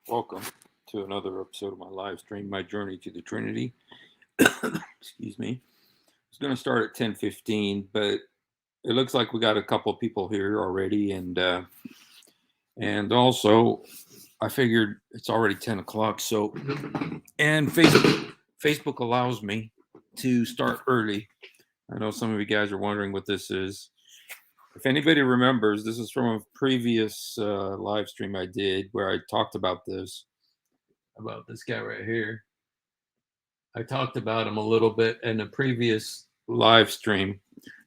Welcome to another episode of my live stream, My Journey to the Trinity. Excuse me. It's going to start at 10:15, but it looks like we got a couple of people here already, and also I figured it's already 10 o'clock. So, and Facebook allows me to start early. I know some of you guys are wondering what this is. If anybody remembers, this is from a previous live stream I did where I talked about this guy right here. I talked about him a little bit in a previous live stream.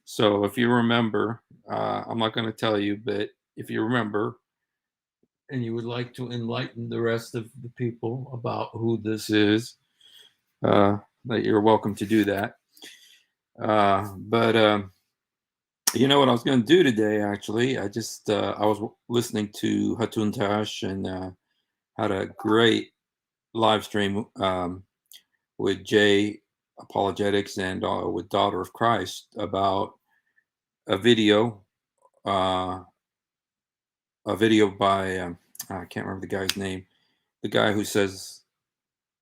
So if you remember, I'm not going to tell you, but if you remember and you would like to enlighten the rest of the people about who this is, that you're welcome to do that. But you know what I was going to do today, actually? I was listening to Hatun Tash and had a great live stream with Jay Apologetics and with Daughter of Christ about a video, uh, by I can't remember the guy's name. The guy who says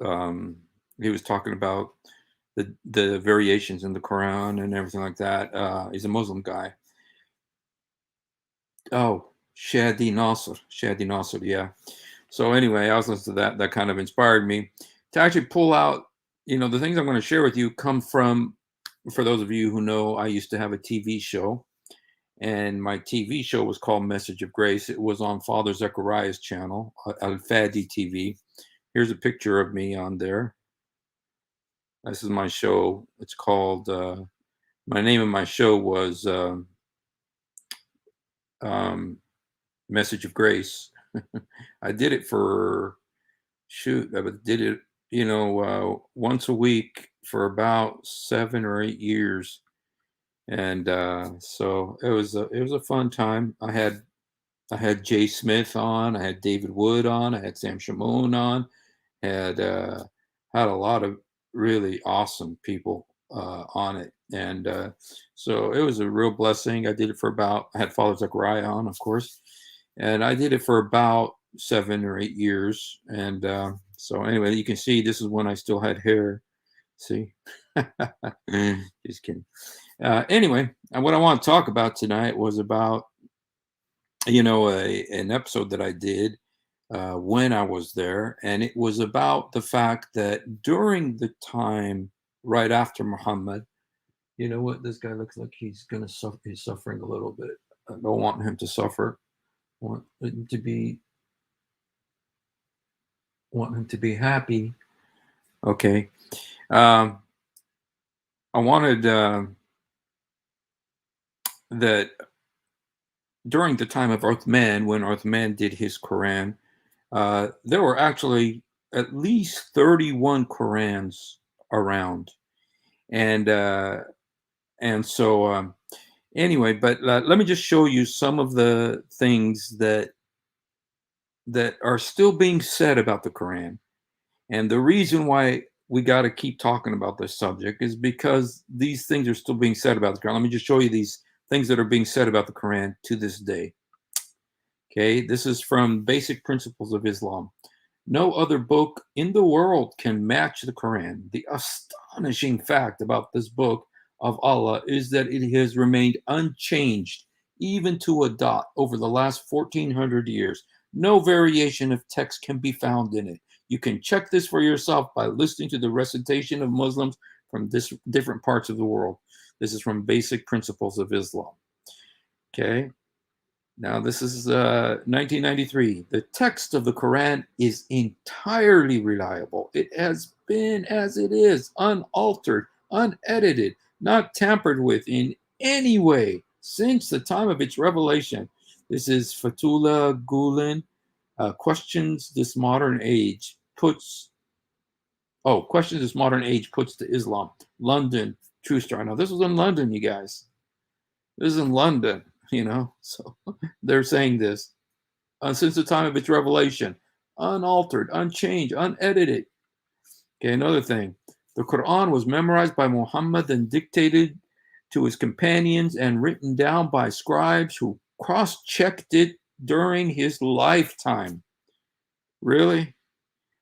um, he was talking about the variations in the Quran and everything like that. He's a Muslim guy. Oh, Shadi Nasser, yeah. So anyway, I was listening to that. That kind of inspired me to actually pull out. The things I'm going to share with you come from. For those of you who know, I used to have a TV show, and my TV show was called Message of Grace. It was on Father Zechariah's channel, Al Fadi TV. Here's a picture of me on there. This is my show. It's called. My name of my show was Message of Grace. I did it for I did it, once a week for about 7 or 8 years, and so it was a fun time. I had Jay Smith on, I had David Wood on, I had Sam Shamoun on, had had a lot of really awesome people on it, and so it was a real blessing. I did it for I had Father Zechariah on, of course, and I did it for about 7 or 8 years, and so anyway, you can see this is when I still had hair. See, just kidding. Anyway, what I want to talk about tonight was about an episode that I did when I was there, and it was about the fact that during the time right after Muhammad, you know what, this guy looks like he's gonna suffer. He's suffering a little bit. I don't want him to suffer. I want him to be happy. Okay. I wanted that during the time of Uthman, when Uthman did his Quran, there were actually at least 31 Qurans around, and so anyway. But let me just show you some of the things that are still being said about the Quran, and the reason why we got to keep talking about this subject is because these things are still being said about the Quran. Let me just show you these things that are being said about the Quran to this day. Okay, this is from Basic Principles of Islam. No other book in the world can match the Quran. The astonishing fact about this book of Allah is that it has remained unchanged, even to a dot, over the last 1400 years. No variation of text can be found in it. You can check this for yourself by listening to the recitation of Muslims from different parts of the world. This is from Basic Principles of Islam. Okay. Now, this is 1993. The text of the Quran is entirely reliable. It has been as it is, unaltered, unedited, not tampered with in any way since the time of its revelation. This is Fatullah Gulen. Questions this modern age puts to Islam. London, True Star. Now, this was in London, you guys. This is in London. So they're saying this since the time of its revelation, unaltered, unchanged, unedited. Okay, another thing. The Quran was memorized by Muhammad and dictated to his companions and written down by scribes who cross-checked it during his lifetime. Really?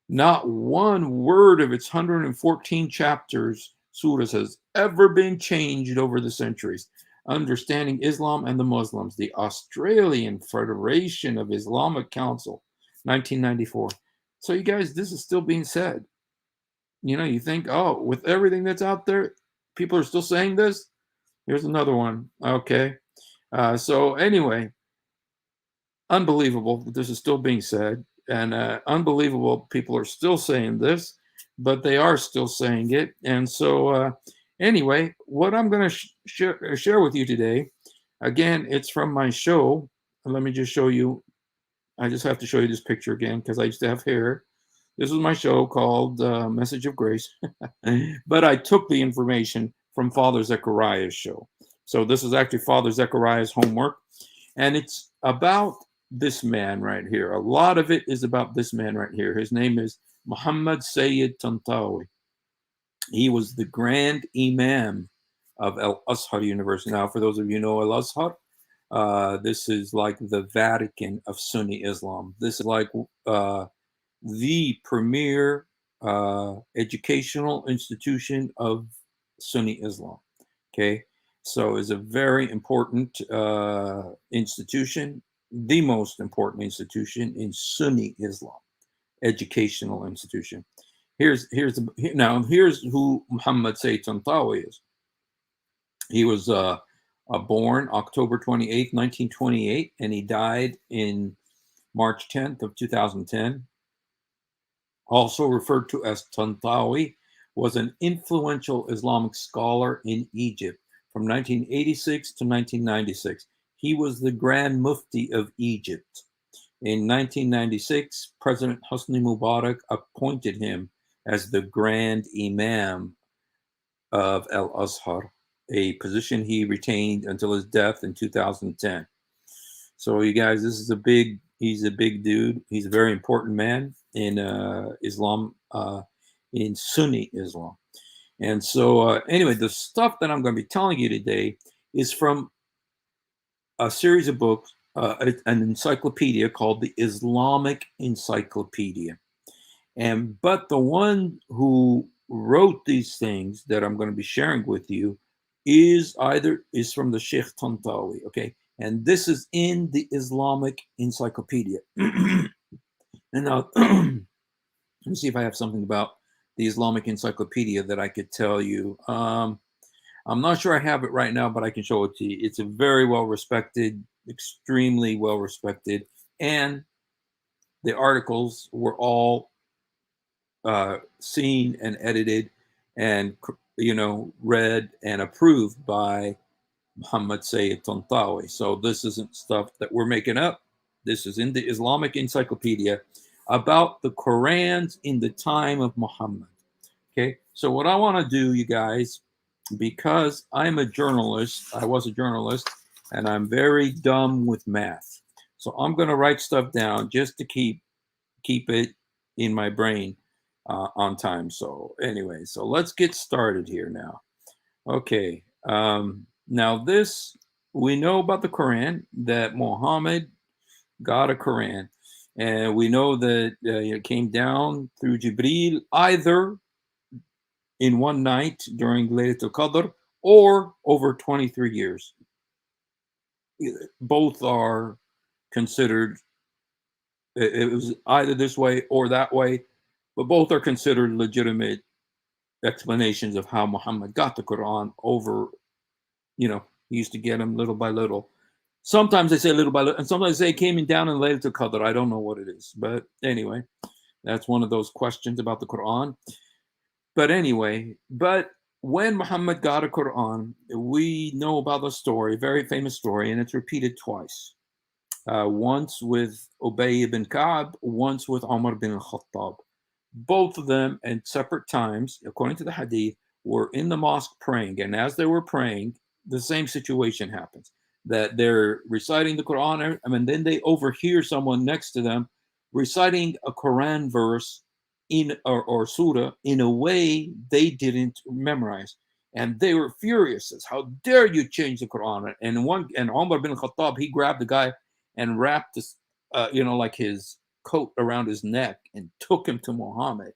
Not one word of its 114 chapters, surahs, has ever been changed over the centuries. Understanding Islam and the Muslims, the Australian Federation of Islamic Council, 1994. So, you guys, this is still being said. You think, oh, with everything that's out there, people are still saying this? Here's another one. Okay. So, anyway, unbelievable that this is still being said, and unbelievable people are still saying this, but they are still saying it. And so, anyway, what I'm going to share with you today, again, it's from my show. Let me just show you. I just have to show you this picture again because I used to have hair. This was my show called Message of Grace, but I took the information from Father Zechariah's show. So this is actually Father Zechariah's homework, and it's about this man right here. A lot of it is about this man right here. His name is Muhammad Sayyid Tantawi. He was the Grand Imam of Al Azhar University. Now, for those of you who know Al Azhar, this is like the Vatican of Sunni Islam. This is like the premier educational institution of Sunni Islam. Okay, so it's a very important institution, the most important institution in Sunni Islam, educational institution. Here's who Muhammad Sayyid Tantawi is. He was born October 28th, 1928, and he died in March 10th of 2010. Also referred to as Tantawi, was an influential Islamic scholar in Egypt from 1986 to 1996. He was the Grand Mufti of Egypt. In 1996, President Hosni Mubarak appointed him as the Grand Imam of Al Azhar, a position he retained until his death in 2010. So, you guys, he's a big dude. He's a very important man in Islam, in Sunni Islam. And so, anyway, the stuff that I'm going to be telling you today is from a series of books, an encyclopedia called the Islamic Encyclopedia. But the one who wrote these things that I'm going to be sharing with you is from the Sheikh Tantawi, okay? And this is in the Islamic Encyclopedia. And now, let me see if I have something about the Islamic Encyclopedia that I could tell you. I'm not sure I have it right now, but I can show it to you. It's a very well respected, extremely well respected, and the articles were all seen and edited and read and approved by Muhammad Sayyid Tantawi. So this isn't stuff that we're making up. This is in the Islamic Encyclopedia about the Qurans in the time of Muhammad. Okay, so what I want to do, you guys, because I'm a journalist, I was a journalist, and I'm very dumb with math. So I'm going to write stuff down just to keep it in my brain on time. So anyway, so let's get started here now. Okay. Now this, we know about the Quran, that Muhammad got a Quran. And we know that it came down through Jibreel either in one night during Laylatul Qadr or over 23 years. Both are considered, it was either this way or that way, but both are considered legitimate explanations of how Muhammad got the Quran over, he used to get them little by little. Sometimes they say little by little, and sometimes they say it came down in Laylatul Qadr. I don't know what it is. But anyway, that's one of those questions about the Quran. But anyway, when Muhammad got a Quran, we know about the story, very famous story, and it's repeated twice. Once with Ubay ibn Ka'b, once with Umar bin al-Khattab. Both of them at separate times, according to the hadith, were in the mosque praying. And as they were praying, the same situation happens. That they're reciting the Quran, and then they overhear someone next to them reciting a Quran verse or surah in a way they didn't memorize. And they were furious, as how dare you change the Quran? And Umar bin Khattab, he grabbed the guy and wrapped this, like his coat around his neck and took him to Muhammad.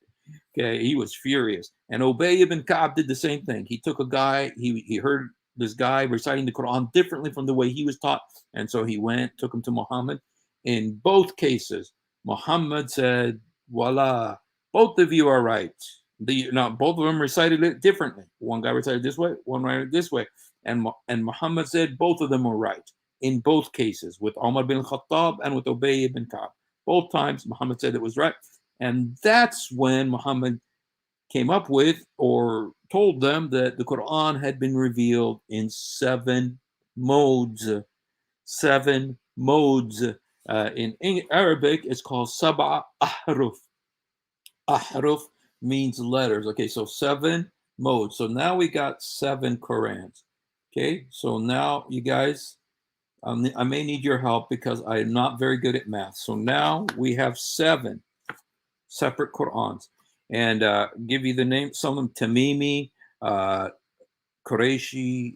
Okay, he was furious. And Ubay ibn Ka'b did the same thing. He took a guy, he heard this guy reciting the Quran differently from the way he was taught. And so he went, took him to Muhammad. In both cases, Muhammad said, Voila, both of you are right. Now, both of them recited it differently. One guy recited this way, one recited this way. And Muhammad said both of them were right in both cases, with Umar bin Khattab and with Ubay ibn Ka'b. Both times, Muhammad said it was right. And that's when Muhammad came up with or told them that the Quran had been revealed in 7 modes. 7 modes. In Arabic, it's called Sab'a Ahruf. Ahruf means letters. Okay, so 7 modes. So now we got 7 Qurans. Okay, so now you guys, I may need your help because I'm not very good at math. So now we have 7 separate Qurans. And give you the name, some of them, Tamimi, Qurayshi.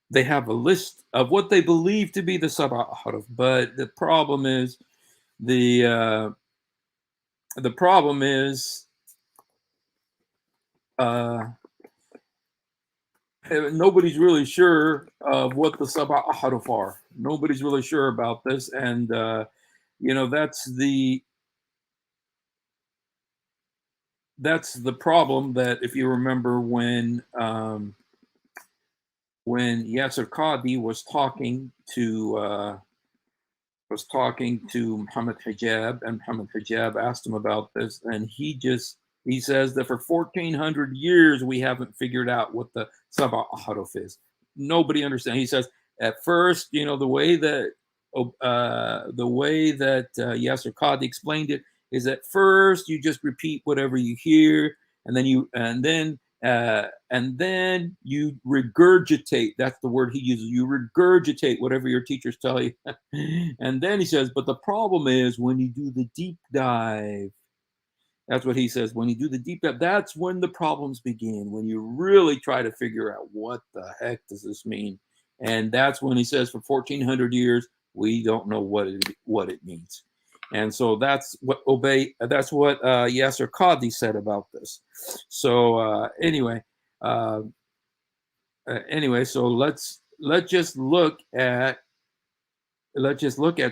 They have a list of what they believe to be the Sab'a Ahruf. But the problem is, nobody's really sure of what the Sab'a Ahruf are. Nobody's really sure about this. And, that's the problem, that if you remember when Yasser Qadi was talking to Muhammad Hijab, and Muhammad Hijab asked him about this, and he says that for 1400 years we haven't figured out what the Sab'a Ahruf is. Nobody understands. He says at first, the way that Yasser Qadi explained it is, at first you just repeat whatever you hear, and then you regurgitate. That's the word he uses. You regurgitate whatever your teachers tell you. And then he says, but the problem is when you do the deep dive. That's what he says. When you do the deep dive, that's when the problems begin, when you really try to figure out what the heck does this mean. And that's when he says for 1400 years, we don't know what it means. And so that's what Yasser Qadi said about this. So anyway, so let's just look at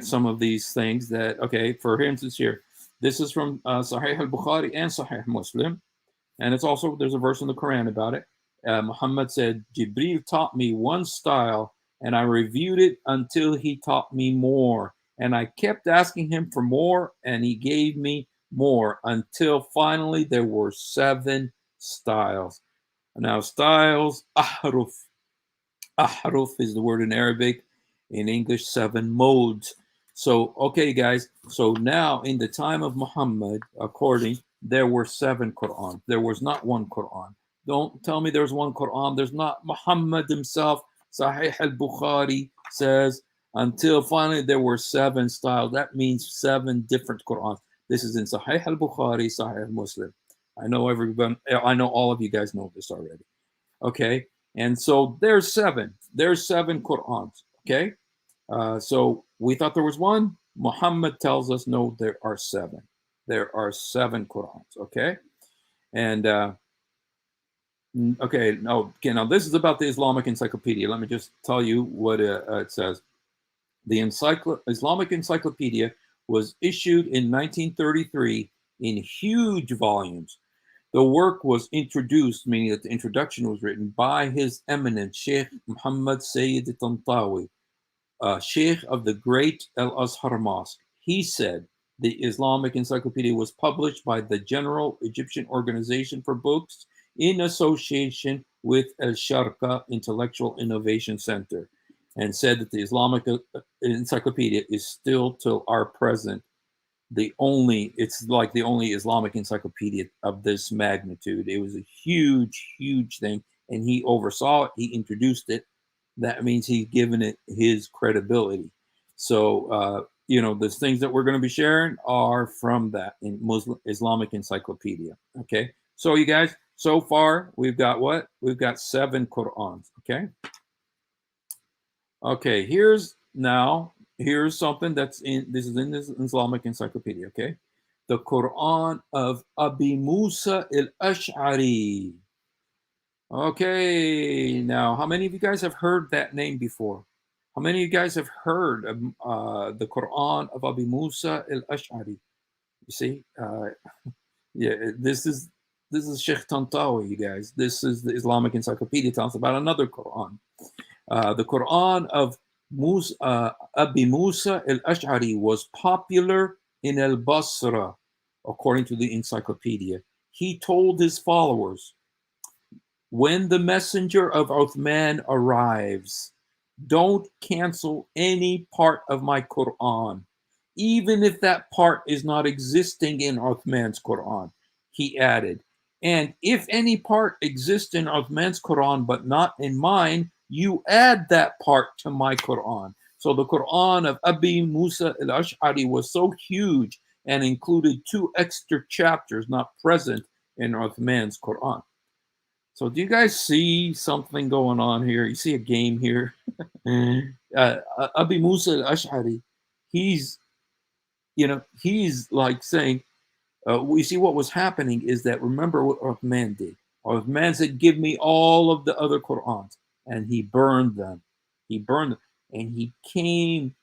some of these things that, okay, for instance here, this is from Sahih al-Bukhari and Sahih Muslim, and it's also, there's a verse in the Quran about it. Muhammad said, Jibril taught me one style, and I reviewed it until he taught me more. And I kept asking him for more, and he gave me more, until finally there were 7 styles. Now, styles, ahruf. Ahruf is the word in Arabic. In English, 7 modes. So, okay, guys. So now, in the time of Muhammad, there were 7 Qur'an. There was not 1 Qur'an. Don't tell me there's 1 Qur'an. There's not. Muhammad himself, Sahih al-Bukhari, says, until finally there were 7 styles. That means 7 different Qur'ans. This is in Sahih al-Bukhari, Sahih Muslim. I know all of you guys know this already. Okay, and so there's 7. There's 7 Qur'ans. Okay, so we thought there was 1. Muhammad tells us no, there are 7. There are 7 Qur'ans. Okay, and now this is about the Islamic Encyclopedia. Let me just tell you what it says. The Islamic Encyclopedia was issued in 1933 in huge volumes. The work was introduced, meaning that the introduction was written by His Eminence Sheikh Muhammad Sayyid Tantawi, Sheikh of the Great Al-Azhar Mosque. He said the Islamic Encyclopedia was published by the General Egyptian Organization for Books in association with Al-Sharqa Intellectual Innovation Center, and said that the Islamic Encyclopedia is still till our present it's like the only Islamic encyclopedia of this magnitude. It was a huge, huge thing, and he oversaw it. He introduced it. That means he's given it his credibility. So, the things that we're going to be sharing are from that in Islamic Encyclopedia. Okay. So you guys, so far we've got what? We've got 7 Qur'ans. Okay. Okay. Here's now here's something that's in this is in this Islamic encyclopedia, okay? The Quran of Abi Musa al-Ash'ari. Okay, now how many of you guys have heard that name before? How many of you guys have heard of the Quran of Abi Musa al-Ash'ari? You see, yeah, this is Sheikh Tantawi, you guys. This is the Islamic Encyclopedia tells us about another Quran. The Quran of Abi Musa al-Ash'ari was popular in al-Basra, according to the encyclopedia. He told his followers, when the messenger of Uthman arrives, don't cancel any part of my Quran, even if that part is not existing in Uthman's Quran. He added, and if any part exists in Uthman's Quran but not in mine, you add that part to my Quran. So the Quran of Abi Musa al-Ash'ari was so huge and included 2 extra chapters not present in Uthman's Quran. So do you guys see something going on here? You see a game here? Abi Musa al-Ash'ari, he's, he's like saying, we see what was happening is that, remember what Uthman did. Uthman said, give me all of the other Qur'ans. And he burned them. He burned them. And he came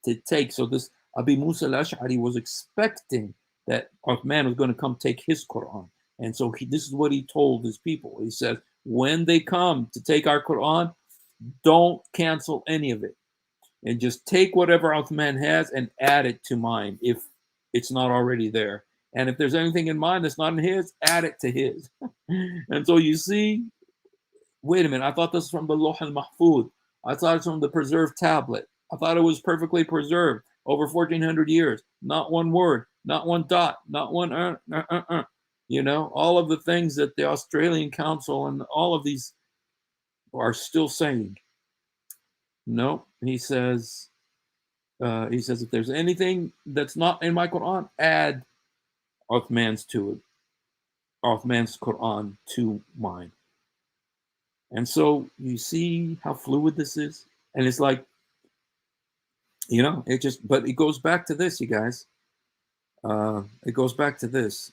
to take. So this Abi Musa al-Ash'ari was expecting that Uthman was going to come take his Quran. And so this is what he told his people. He says, when they come to take our Quran, don't cancel any of it. And just take whatever Uthman has and add it to mine if it's not already there. And if there's anything in mine that's not in his, add it to his. And so you see, wait a minute, I thought this was from the Loh al-Mahfuz. I thought it's from the preserved tablet. I thought it was perfectly preserved over 1,400 years. Not one word, not one dot, not one all of the things that the Australian Council and all of these are still saying. No, he says, if there's anything that's not in my Quran, add Uthman's Quran to mine. And so you see how fluid this is? And it's like, but it goes back to this, you guys. It goes back to this,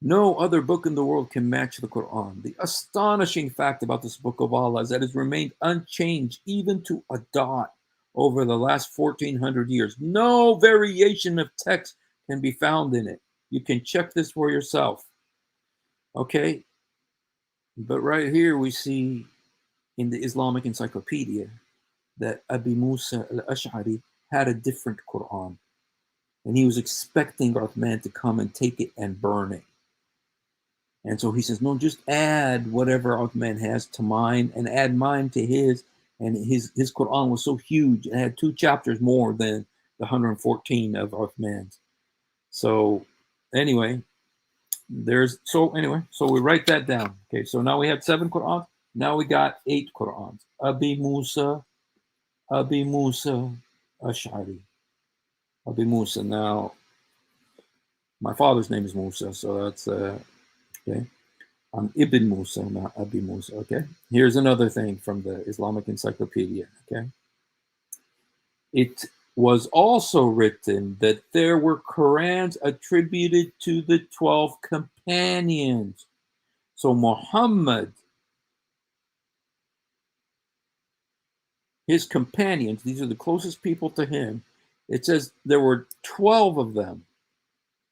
No other book in the world can match the Quran. The astonishing fact about this book of Allah is that it's remained unchanged even to a dot over the last 1,400 years. No variation of text can be found in it. You can check this for yourself. Okay? But right here we see in the Islamic Encyclopedia that Abi Musa al-Ash'ari had a different Quran. And he was expecting Uthman to come and take it and burn it. And so he says, no, just add whatever Uthman has to mine and add mine to his. And his Quran was so huge. It had 2 chapters more than the 114 of Uthman's. So anyway, so we write that down. Okay, so now we have 7 Qur'ans. Now we got 8 Qur'ans. Abi Musa Ash'ari. Abi Musa. Now, my father's name is Musa, so that's okay. I'm Ibn Musa, not Abi Musa. Okay. Here's another thing from the Islamic Encyclopedia. Okay. It was also written that there were Qurans attributed to the 12 companions. So Muhammad, his companions, these are the closest people to him. It says there were 12 of them,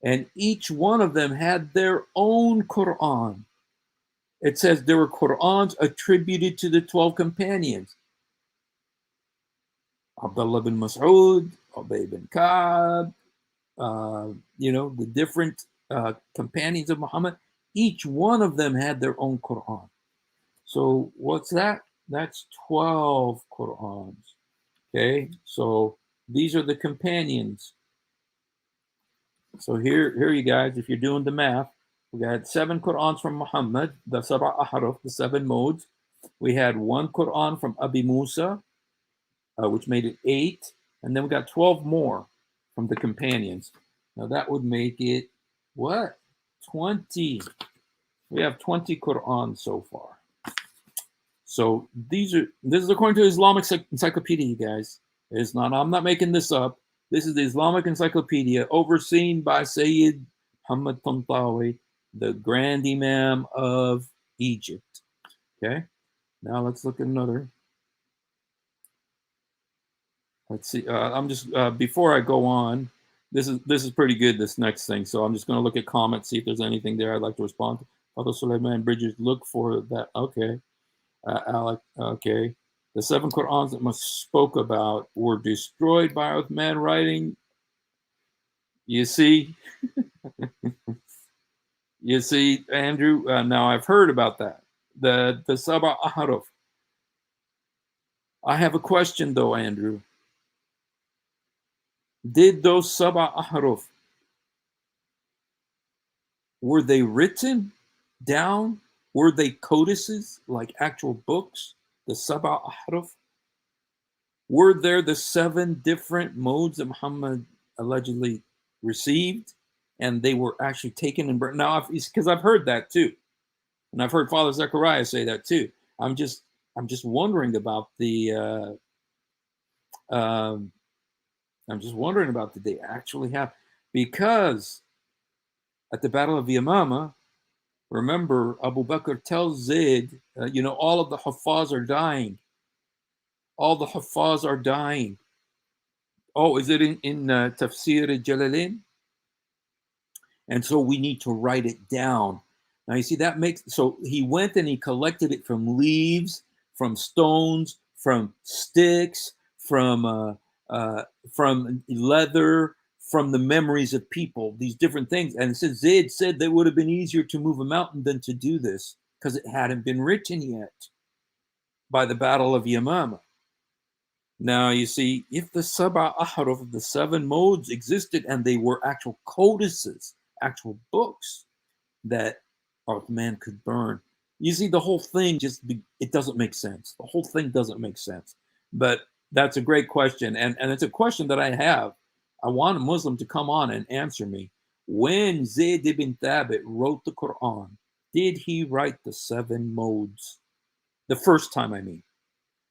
and each one of them had their own Quran. It says there were Qurans attributed to the 12 companions. Abdullah bin Mas'ud, Ubay bin Ka'b, the different companions of Muhammad. Each one of them had their own Quran. So what's that? That's 12 Qurans. Okay, so these are the companions. So here you guys, if you're doing the math, we had 7 Qurans from Muhammad, the Sab'a Ahruf, the 7 modes. We had 1 Quran from Abi Musa, which made it 8. And then we got 12 more from the companions. Now that would make it, what? 20. We have 20 Qur'an so far. So this is according to Islamic Encyclopedia, you guys. It's not, I'm not making this up. This is the Islamic Encyclopedia overseen by Sayyid Muhammad Tantawi, the Grand Imam of Egypt. Okay, now let's look at another. Let's see. I'm just before I go on. This is pretty good. This next thing. So I'm just going to look at comments, see if there's anything there I'd like to respond to. Father Suleiman Bridges, look for that. Okay, Alec. Okay, the 7 Qurans that must spoke about were destroyed by Uthman writing. You see, you see, Andrew. Now I've heard about that. The Sabah Ahruf. I have a question though, Andrew. Did those Sabah Ahruf, were they written down? Were they codices, like actual books? The Sabah Ahruf? Were there the 7 different modes that Muhammad allegedly received, and they were actually taken and burned? Now, because I've heard that too, and I've heard Father Zechariah say that too. I'm just wondering about the. I'm just wondering about, did they actually have? Because at the Battle of Yamama, remember, Abu Bakr tells Zayd, all of the Hafaz are dying. All the Hafaz are dying. Oh, is it in Tafsir Jalalain? And so we need to write it down. Now, you see, so he went and he collected it from leaves, from stones, from sticks, from leather, from the memories of people, these different things. And it says Zayd said that it would have been easier to move a mountain than to do this because it hadn't been written yet by the Battle of Yamama. Now, you see, if the Sab'a Ahruf, the 7 modes existed and they were actual codices, actual books that Uthman could burn, you see, the whole thing it doesn't make sense. The whole thing doesn't make sense. But that's a great question. And it's a question that I have. I want a Muslim to come on and answer me. When Zayd ibn Thabit wrote the Quran, did he write the 7 modes? The first time, I mean.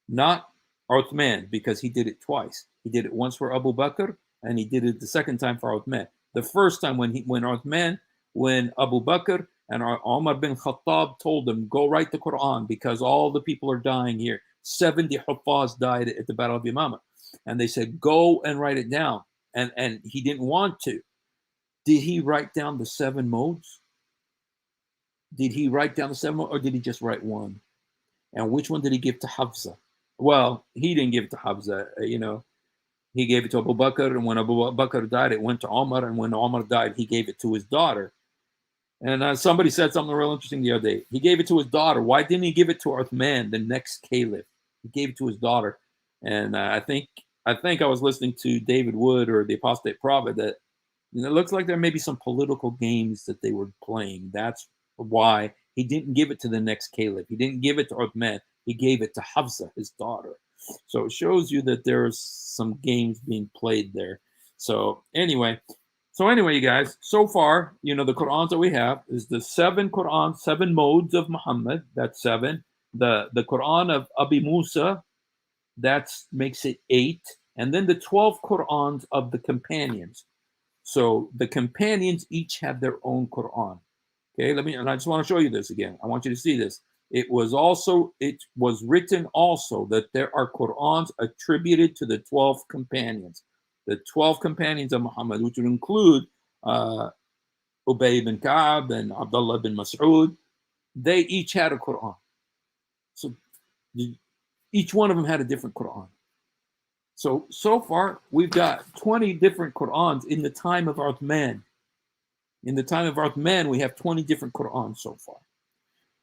Not Uthman, because he did it twice. He did it once for Abu Bakr, and he did it the second time for Uthman. The first time when Abu Bakr and Umar bin Khattab told him, go write the Quran because all the people are dying here. 70 Hufaz died at the Battle of Yamama. And they said, go and write it down. And he didn't want to. Did he write down the 7 modes? Did he write down the 7 modes, or did he just write one? And which one did he give to Hafsa? Well, he didn't give it to Hafsa, He gave it to Abu Bakr, and when Abu Bakr died, it went to Omar, and when Omar died, he gave it to his daughter. And somebody said something real interesting the other day. He gave it to his daughter. Why didn't he give it to Uthman, the next caliph? He gave it to his daughter. And I think I was listening to David Wood or the Apostate Prophet that it looks like there may be some political games that they were playing. That's why he didn't give it to the next caliph. He didn't give it to Uthman. He gave it to Hafsa, his daughter. So it shows you that there's some games being played there. So anyway, you guys, so far, the Qur'ans that we have is the 7 Qur'an, 7 modes of Muhammad. That's 7. The Qur'an of Abi Musa, that makes it 8. And then the 12 Qur'ans of the companions. So the companions each have their own Qur'an. Okay, and I just want to show you this again. I want you to see this. It was written also that there are Qur'ans attributed to the 12 companions. The 12 companions of Muhammad, which would include Ubay bin Ka'b and Abdullah bin Mas'ud, they each had a Qur'an. So each one of them had a different Qur'an. So far, we've got 20 different Qur'ans in the time of Uthman. In the time of Uthman, we have 20 different Qur'ans so far.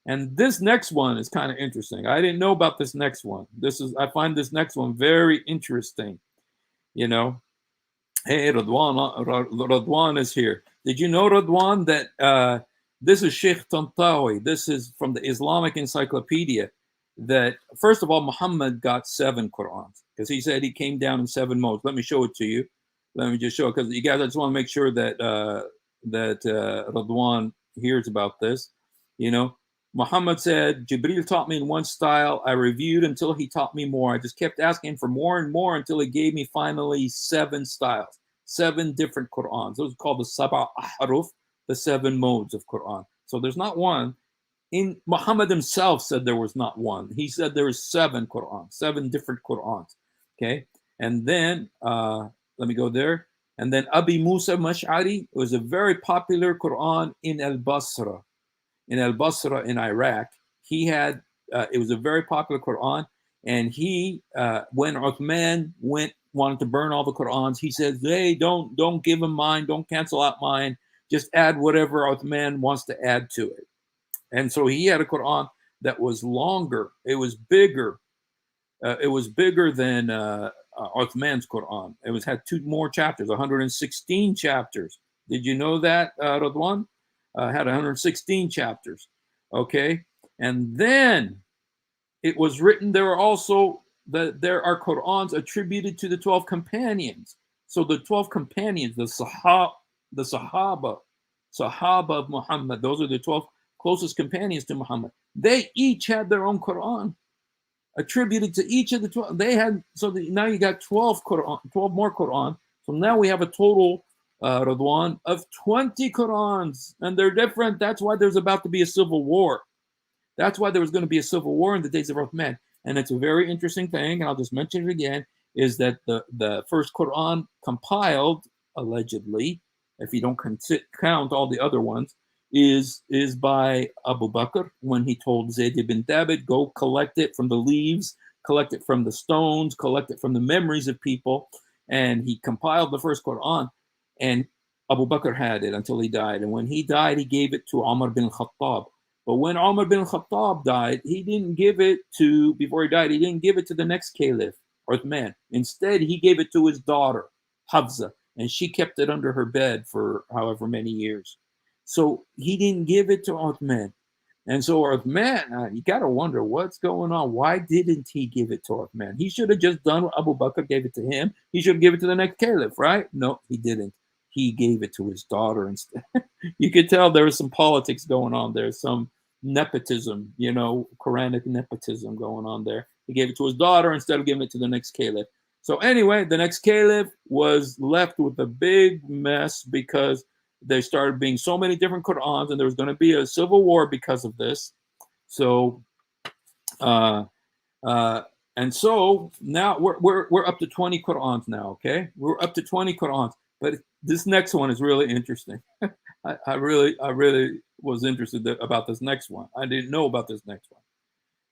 And this next one is kind of interesting. I didn't know about this next one. I find this next one very interesting. Hey, Radwan is here. Did you know, Radwan, that this is Sheikh Tantawi. This is from the Islamic Encyclopedia. That, first of all, Muhammad got 7 Qur'ans because he said he came down in 7 modes. Let me show it to you. Let me just show it because you guys, I just want to make sure that Radwan hears about this. Muhammad said, Jibril taught me in one style. I reviewed until he taught me more. I just kept asking for more and more until he gave me finally 7 styles, 7 different Qur'ans. Those are called the Sab'a Ahruf, the 7 modes of Qur'an. So there's not one. In Muhammad himself said there was not one. He said there was 7 Qur'ans, 7 different Qur'ans. Okay. And then, let me go there. And then Abi Musa Mash'ari was a very popular Qur'an in Al-Basra. In Al-Basra in Iraq, he had, it was a very popular Quran, and he, when Uthman wanted to burn all the Qurans, he said, hey, don't give him mine, don't cancel out mine, just add whatever Uthman wants to add to it. And so he had a Quran that was longer, it was bigger than Uthman's Quran. It had 2 more chapters, 116 chapters. Did you know that, Radwan? Had 116 chapters. Okay, and then it was written. There are Qur'ans attributed to the 12 companions. So the 12 companions, the Sahaba of Muhammad. Those are the 12 closest companions to Muhammad. They each had their own Qur'an attributed to each of the 12. They had now you got 12 Qur'an, 12 more Qur'an. So now we have a total, Radwan, of 20 Qur'ans, and they're different. That's why there's about to be a civil war. That's why there was going to be a civil war in the days of Uthman. And it's a very interesting thing, and I'll just mention it again, is that the first Qur'an compiled, allegedly, if you don't count all the other ones, is by Abu Bakr when he told Zayd ibn Thabit, go collect it from the leaves, collect it from the stones, collect it from the memories of people. And he compiled the first Qur'an, and Abu Bakr had it until he died. And when he died, he gave it to Umar bin Khattab. But when Umar bin Khattab died, he didn't give it to, before he died, he didn't give it to the next caliph, Uthman. Instead, he gave it to his daughter, Hafsa, and she kept it under her bed for however many years. So he didn't give it to Uthman. And so Uthman, you got to wonder what's going on. Why didn't he give it to Uthman? He should have just done what Abu Bakr gave it to him. He should have given it to the next caliph, right? No, he didn't. He gave it to his daughter instead. You could tell there was some politics going on there, some nepotism, Quranic nepotism going on there. He gave it to his daughter instead of giving it to the next caliph. So anyway, the next caliph was left with a big mess because there started being so many different Qur'ans, and there was going to be a civil war because of this. So, and so now we're up to 20 Qur'ans now. Okay, we're up to 20 Qur'ans, but this next one is really interesting. I really was interested about this next one. I didn't know about this next one.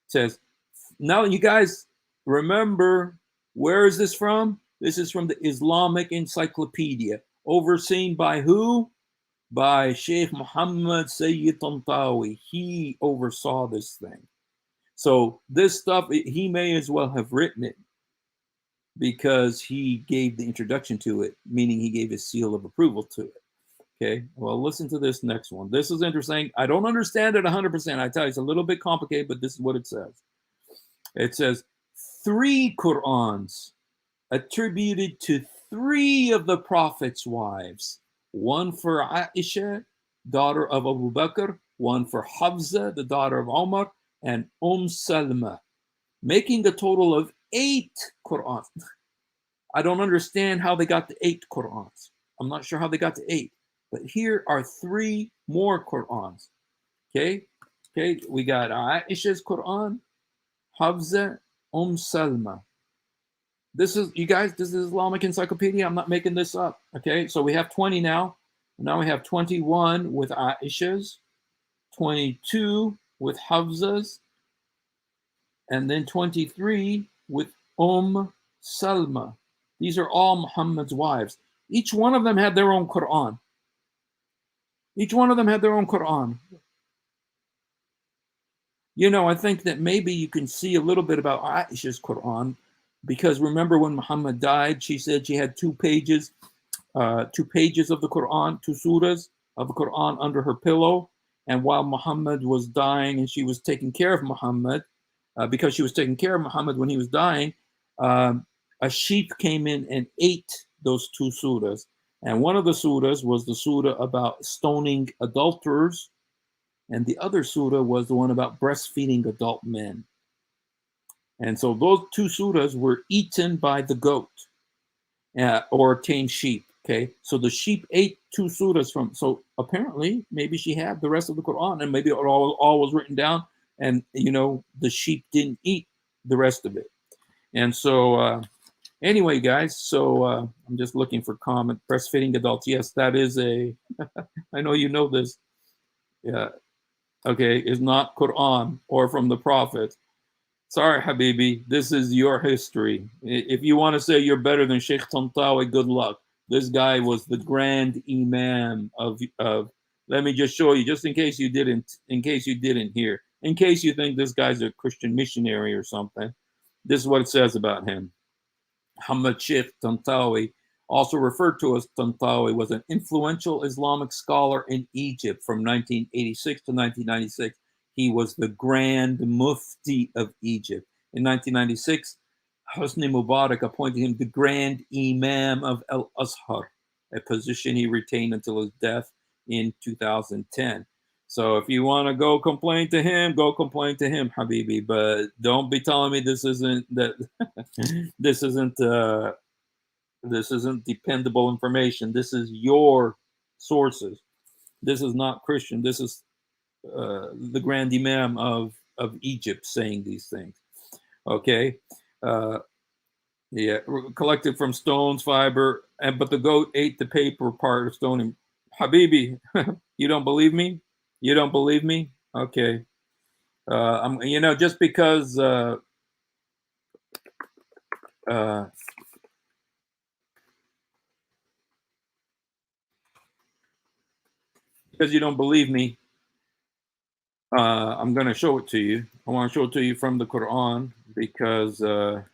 It says, now you guys remember, where is this from? This is from the Islamic Encyclopedia, overseen by who? By Sheikh Muhammad Sayyid Tantawi. He oversaw this thing. So this stuff, he may as well have written it because he gave the introduction to it, meaning he gave his seal of approval to it. Okay, well, listen to this next one. This is interesting. I don't understand it 100%. I tell you, it's a little bit complicated, but this is what it says. It says 3 Qur'ans attributed to 3 of the Prophet's wives. One for Aisha, daughter of Abu Bakr, one for Hafsa, the daughter of Umar, and Salma, making a total of 8 Qur'ans. I don't understand how they got to 8 Qur'ans. I'm not sure how they got to 8. But here are 3 more Qur'ans. Okay, we got Aisha's Qur'an, Hafsa, Salma. This is, you guys, this is Islamic Encyclopedia. I'm not making this up. Okay, so we have 20 now. Now we have 21 with Aisha's, 22 with Hafsa's, and then 23 with Salma. These are all Muhammad's wives. Each one of them had their own Qur'an. Each one of them had their own Qur'an. I think that maybe you can see a little bit about Aisha's Qur'an, because remember when Muhammad died, she said she had 2 pages of the Qur'an, 2 surahs of the Qur'an under her pillow. And while Muhammad was dying and she was taking care of Muhammad, because she was taking care of Muhammad when he was dying, a sheep came in and ate those 2 surahs. And one of the surahs was the surah about stoning adulterers. and the other surah was the one about breastfeeding adult men. And so those two surahs were eaten by the goat or tame sheep. Okay, so the sheep ate two surahs from. So apparently, maybe she had the rest of the Quran, and maybe it all was written down, and the sheep didn't eat the rest of it. And so anyway, guys, so I'm just looking for comment. Breastfeeding adults, yes, that is a. I know you know this. Yeah, okay, is not Quran or from the Prophet. Sorry, Habibi, this is your history. If you want to say you're better than Sheikh Tantawi, good luck. This guy was the grand imam of. Let me just show you, just in case you didn't hear, in case you think this guy's a Christian missionary or something. This is what it says about him. Muhammad Sheikh Tantawi, also referred to as Tantawi, was an influential Islamic scholar in Egypt from 1986 to 1996. He was the Grand Mufti of Egypt. In 1996, Hosni Mubarak appointed him the Grand Imam of Al Azhar, a position he retained until his death in 2010. So if you want to go complain to him, go complain to him, Habibi. But don't be telling me this isn't that this isn't this isn't dependable information. This is your sources. This is not Christian. This is the Grand Imam of Egypt saying these things. Okay, uh, yeah, collected from stones, fiber, and but the goat ate the paper part of stone. And Habibi, you don't believe me? You don't believe me? Okay. I'm, just uh, because you don't believe me, I'm going to show it to you. I want to show it to you from the Quran because here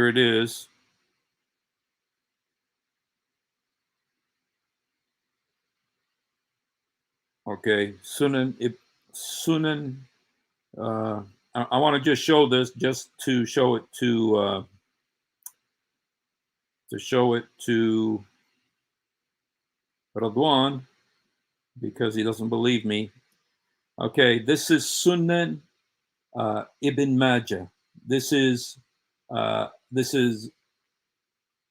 it is. Okay, Sunan. I want to just show this, just to show it to Radwan because he doesn't believe me. Okay, this is Sunan Ibn Majah. This is uh, this is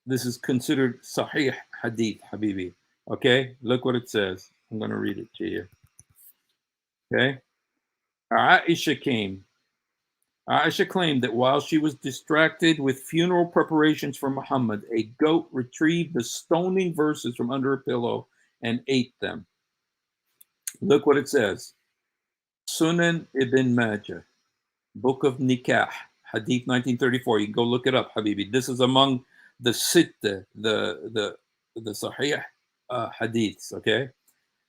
this is considered Sahih Hadith, Habibi. Okay, look what it says. I'm going to read it to you. Okay, Aisha came. Aisha claimed that while she was distracted with funeral preparations for Muhammad, a goat retrieved the stoning verses from under a pillow and ate them. Look what it says. Sunan Ibn Majah, Book of Nikah, Hadith 1934. You can go look it up, Habibi. This is among the Sitta, the Sahih Hadiths, okay?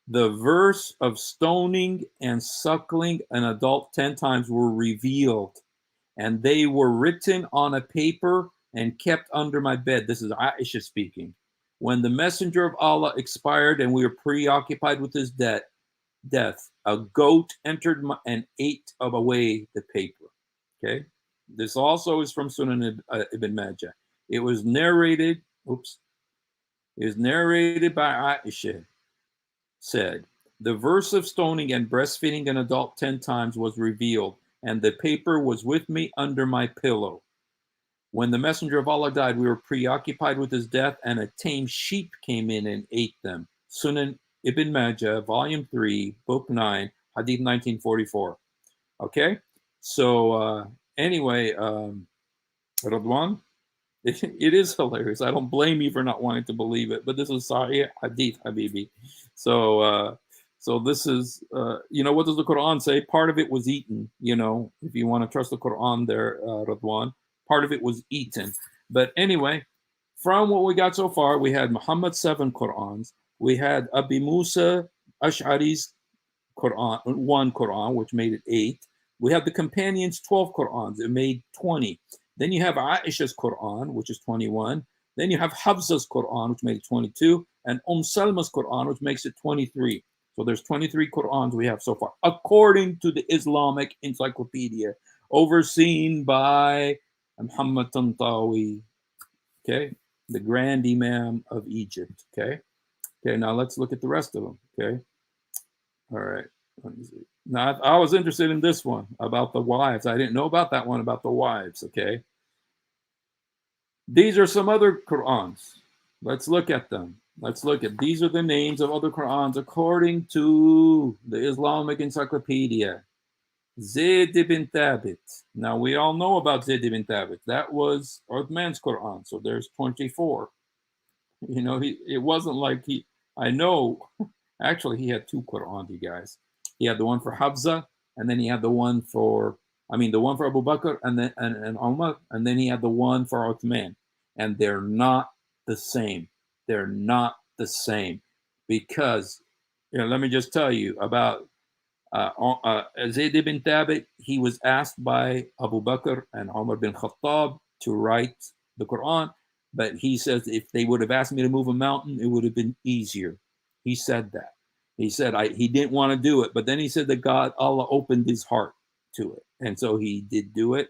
The verse of stoning and suckling an adult 10 times were revealed, and they were written on a paper and kept under my bed. This is Aisha speaking. When the messenger of Allah expired and we were preoccupied with his death, a goat entered and ate away the paper. Okay. This also is from Sunan Ibn Majah. It was narrated, it was narrated by Aisha, said, the verse of stoning and breastfeeding an adult 10 times was revealed, and the paper was with me under my pillow. When the messenger of Allah died, we were preoccupied with his death, and a tame sheep came in and ate them. Sunan Ibn Majah, Volume 3, Book 9, Hadith 1944. Okay? So, anyway, Radwan, it is hilarious. I don't blame you for not wanting to believe it, but this is Sahih Hadith, Habibi. So this is, what does the Quran say? Part of it was eaten, if you want to trust the Quran there, Radwan. Part of it was eaten. But anyway, from what we got so far, we had Muhammad's 7 Qurans. We had Abi Musa Ash'ari's Quran, 1 Quran, which made it 8. We have the companions' 12 Qurans. It made 20. Then you have Aisha's Quran, which is 21. Then you have Hafsa's Quran, which made it 22. And Salma's Quran, which makes it 23. So there's 23 Qurans we have so far, according to the Islamic Encyclopedia, overseen by Muhammad Tantawi. Okay. the Grand Imam of Egypt. Okay. Okay. Now let's look at the rest of them. Okay. All right. Let me see. Now I was interested in this one about the wives. I didn't know about that one about the wives. Okay. These are some other Qurans. Let's look at them. Let's look at these are the names of other Qurans according to the Islamic Encyclopedia. Zayd ibn Thabit. Now we all know about Zayd ibn Thabit. That was Uthman's Quran. So there's 24. You know, it wasn't like I know, actually, he had two Quran, you guys. He had the one for Hafsa, and then he had the one for, the one for Abu Bakr and Umar, and then he had the one for Uthman. And they're not the same. They're not the same because, let me just tell you about Zayd ibn Thabit. He was asked by Abu Bakr and Umar bin Khattab to write the Quran, but he says if they would have asked me to move a mountain, it would have been easier. He said that. He said he didn't want to do it, but then he said that Allah opened his heart to it, and so he did do it.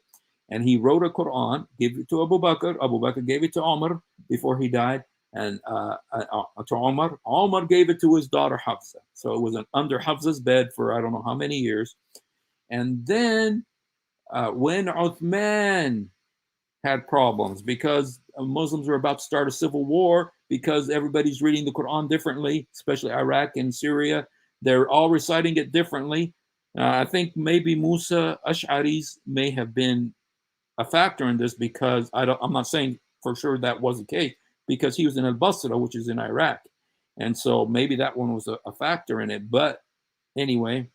And he wrote a Quran, gave it to Abu Bakr. Abu Bakr gave it to Umar before he died, and to Omar. Omar gave it to his daughter Hafsa. So it was under Hafsa's bed for I don't know how many years. And then when Uthman had problems because Muslims were about to start a civil war because everybody's reading the Quran differently, especially Iraq and Syria. They're all reciting it differently. I think maybe Musa Ash'ari's may have been a factor in this because I'm not saying for sure that was the case because he was in al-Basra, which is in Iraq. And so maybe that one was a factor in it. But anyway,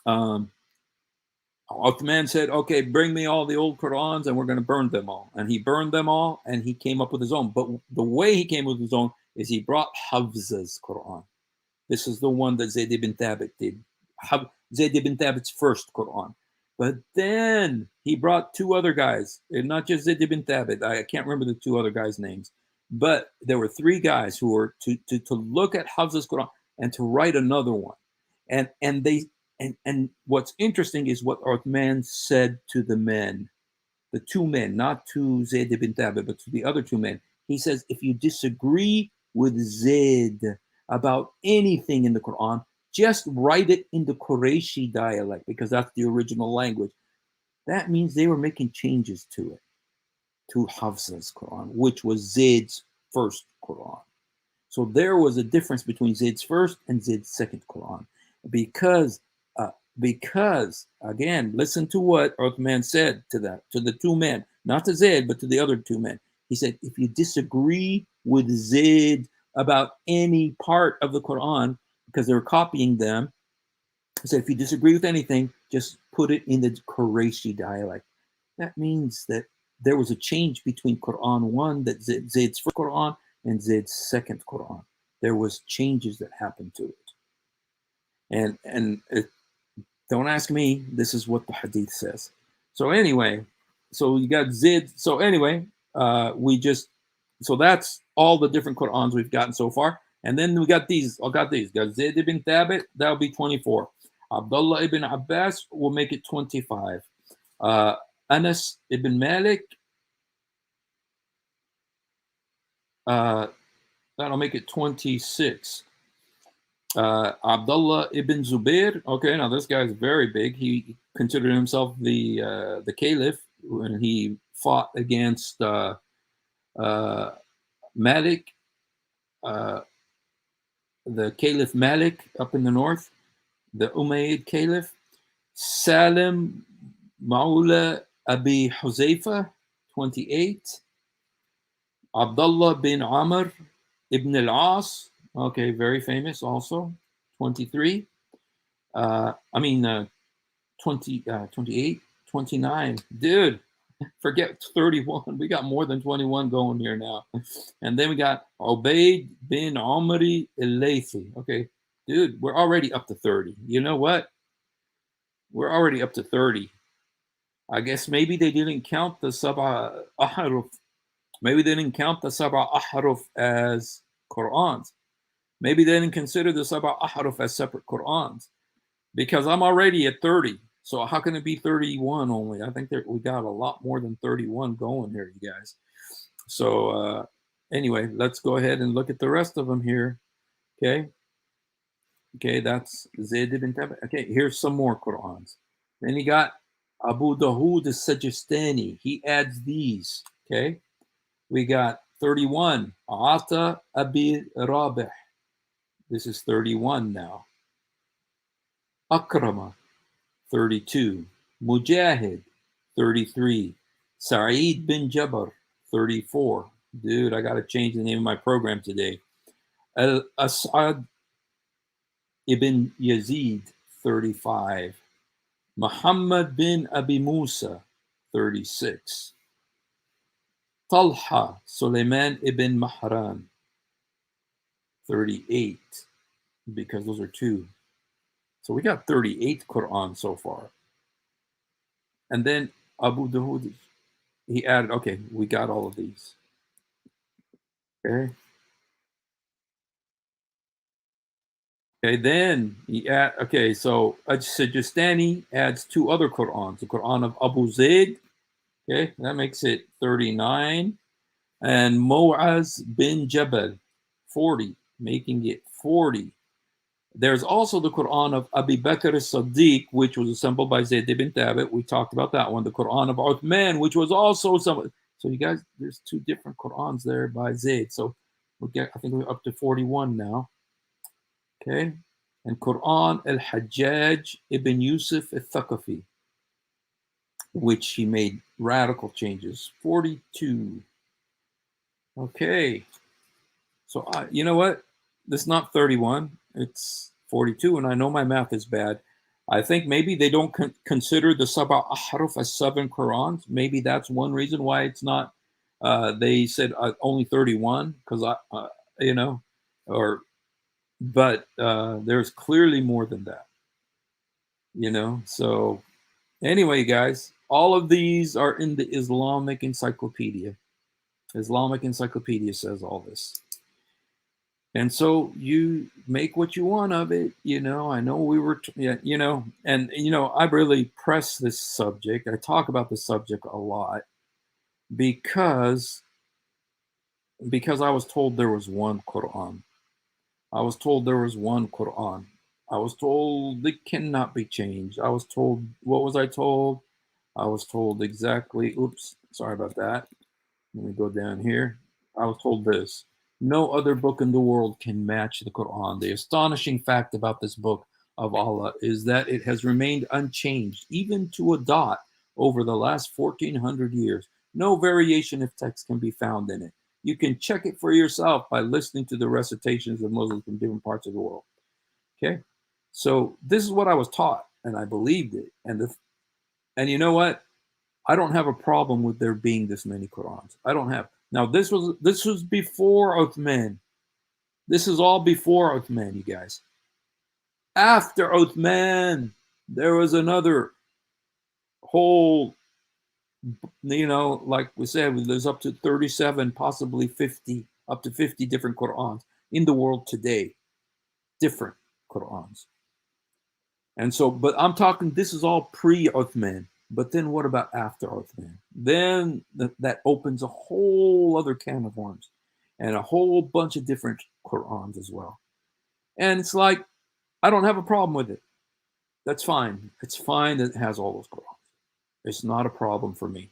Uthman said, okay, bring me all the old Qurans and we're going to burn them all. And he burned them all and he came up with his own. But the way he came up with his own is he brought Hafsa's Quran. This is the one that Zayd ibn Thabit did. Zayd ibn Thabit's first Quran. But then he brought two other guys, and not just Zayd ibn Thabit. I can't remember the two other guys' names. But there were three guys who were to look at Hafsa's Quran and to write another one. And what's interesting is what Uthman said to the men, the two men, not to Zayd ibn Thabit, but to the other two men. He says, if you disagree with Zayd about anything in the Quran, just write it in the Qurayshi dialect because that's the original language. That means they were making changes to it, to Hafsa's Quran, which was Zayd's first Quran. So there was a difference between Zayd's first and Zayd's second Quran because again, listen to what Uthman said to the two men, not to Zayd, but to the other two men. He said, if you disagree with Zayd about any part of the Quran, because they were copying them, he said, if you disagree with anything, just put it in the Qurayshi dialect. That means that there was a change between Quran 1, that Zayd's first Quran, and Zayd's second Quran. There was changes that happened to it. And don't ask me, this is what the hadith says. So anyway, so you got Zayd. So anyway, so that's all the different Qur'ans we've gotten so far. And then we got these. Got Zayd ibn Thabit, that'll be 24. Abdullah ibn Abbas will make it 25. Anas ibn Malik, that'll make it 26. Abdullah ibn Zubair. Okay, now this guy's very big. He considered himself the caliph when he fought against Malik, the Caliph Malik up in the north, the Umayyad Caliph. Salim Maula Abi Huzaifa, 28. Abdullah bin Amr ibn al-As, okay, very famous also, 23. 28, 29. Dude, forget 31. We got more than 21 going here now. And then we got Ubayd bin Umari al-Laythi. Okay, dude, we're already up to 30. You know what? We're already up to 30. I guess maybe they didn't count the Sab'a Ahruf. Maybe they didn't count the Sab'a Ahruf as Qur'ans. Maybe they didn't consider the Sab'a Ahruf as separate Qur'ans. Because I'm already at 30. So how can it be 31 only? I think we got a lot more than 31 going here, you guys. So Anyway, let's go ahead and look at the rest of them here. Okay. Okay, that's Zayd ibn Thabit. Okay, here's some more Qur'ans. Then you got Abu Dawood al-Sajistani. He adds these. Okay. We got 31. Ata Abi Rabih. This is 31 now. Akrama, 32. Mujahid, 33. Sa'id bin Jabr, 34. Dude, I got to change the name of my program today. Al-As'ad ibn Yazid, 35. Muhammad bin Abi Musa, 36. Talha Suleiman ibn Mahran, 38, because those are two. So we got 38 Quran so far. And then Abu Dawood, he added, okay, we got all of these. Okay. Okay, then okay, so Sajistani adds two other Qur'ans, the Quran of Abu Zayd, okay, that makes it 39, and Mu'az bin Jabal, 40, making it 40. There's also the Quran of Abi Bakr as-Siddiq, which was assembled by Zayd ibn Thabit. We talked about that one. The Quran of Uthman, which was also assembled. So you guys, there's two different Qurans there by Zayd. So I think we're up to 41 now. Okay. And Quran al-Hajjaj ibn Yusuf al-Thaqafi, which he made radical changes. 42. Okay. So you know what? This is not 31. It's 42, and I know my math is bad. I think maybe they don't consider the Sab'a Ahruf as 7 Qurans. Maybe that's one reason why it's not. They said only 31 because you know, but there's clearly more than that. You know, so anyway, guys, all of these are in the Islamic Encyclopedia. Islamic Encyclopedia says all this. And so you make what you want of it. You know, I know we were, you know, and, you know, I really press this subject. I talk about this subject a lot because I was told there was one Quran. I was told there was one Quran. I was told it cannot be changed. I was told, what was I told? I was told exactly, oops, sorry about that. Let me go down here. I was told this. No other book in the world can match the Quran. The astonishing fact about this book of Allah is that it has remained unchanged, even to a dot, over the last 1400 years. No variation of text can be found in it. You can check it for yourself by listening to the recitations of Muslims from different parts of the world. Okay? So this is what I was taught, and I believed it. And you know what? I don't have a problem with there being this many Qurans. I don't have. Now this was before Uthman. This is all before Uthman, you guys. After Uthman, there was another whole, you know, like we said, there's up to 37, possibly 50, up to 50 different Qurans in the world today. Different Qurans. And so, but I'm talking, this is all pre-Uthman. But then what about after Uthman? Then that opens a whole other can of worms and a whole bunch of different Qur'ans as well. And it's like, I don't have a problem with it. That's fine. It's fine that it has all those Qur'ans. It's not a problem for me.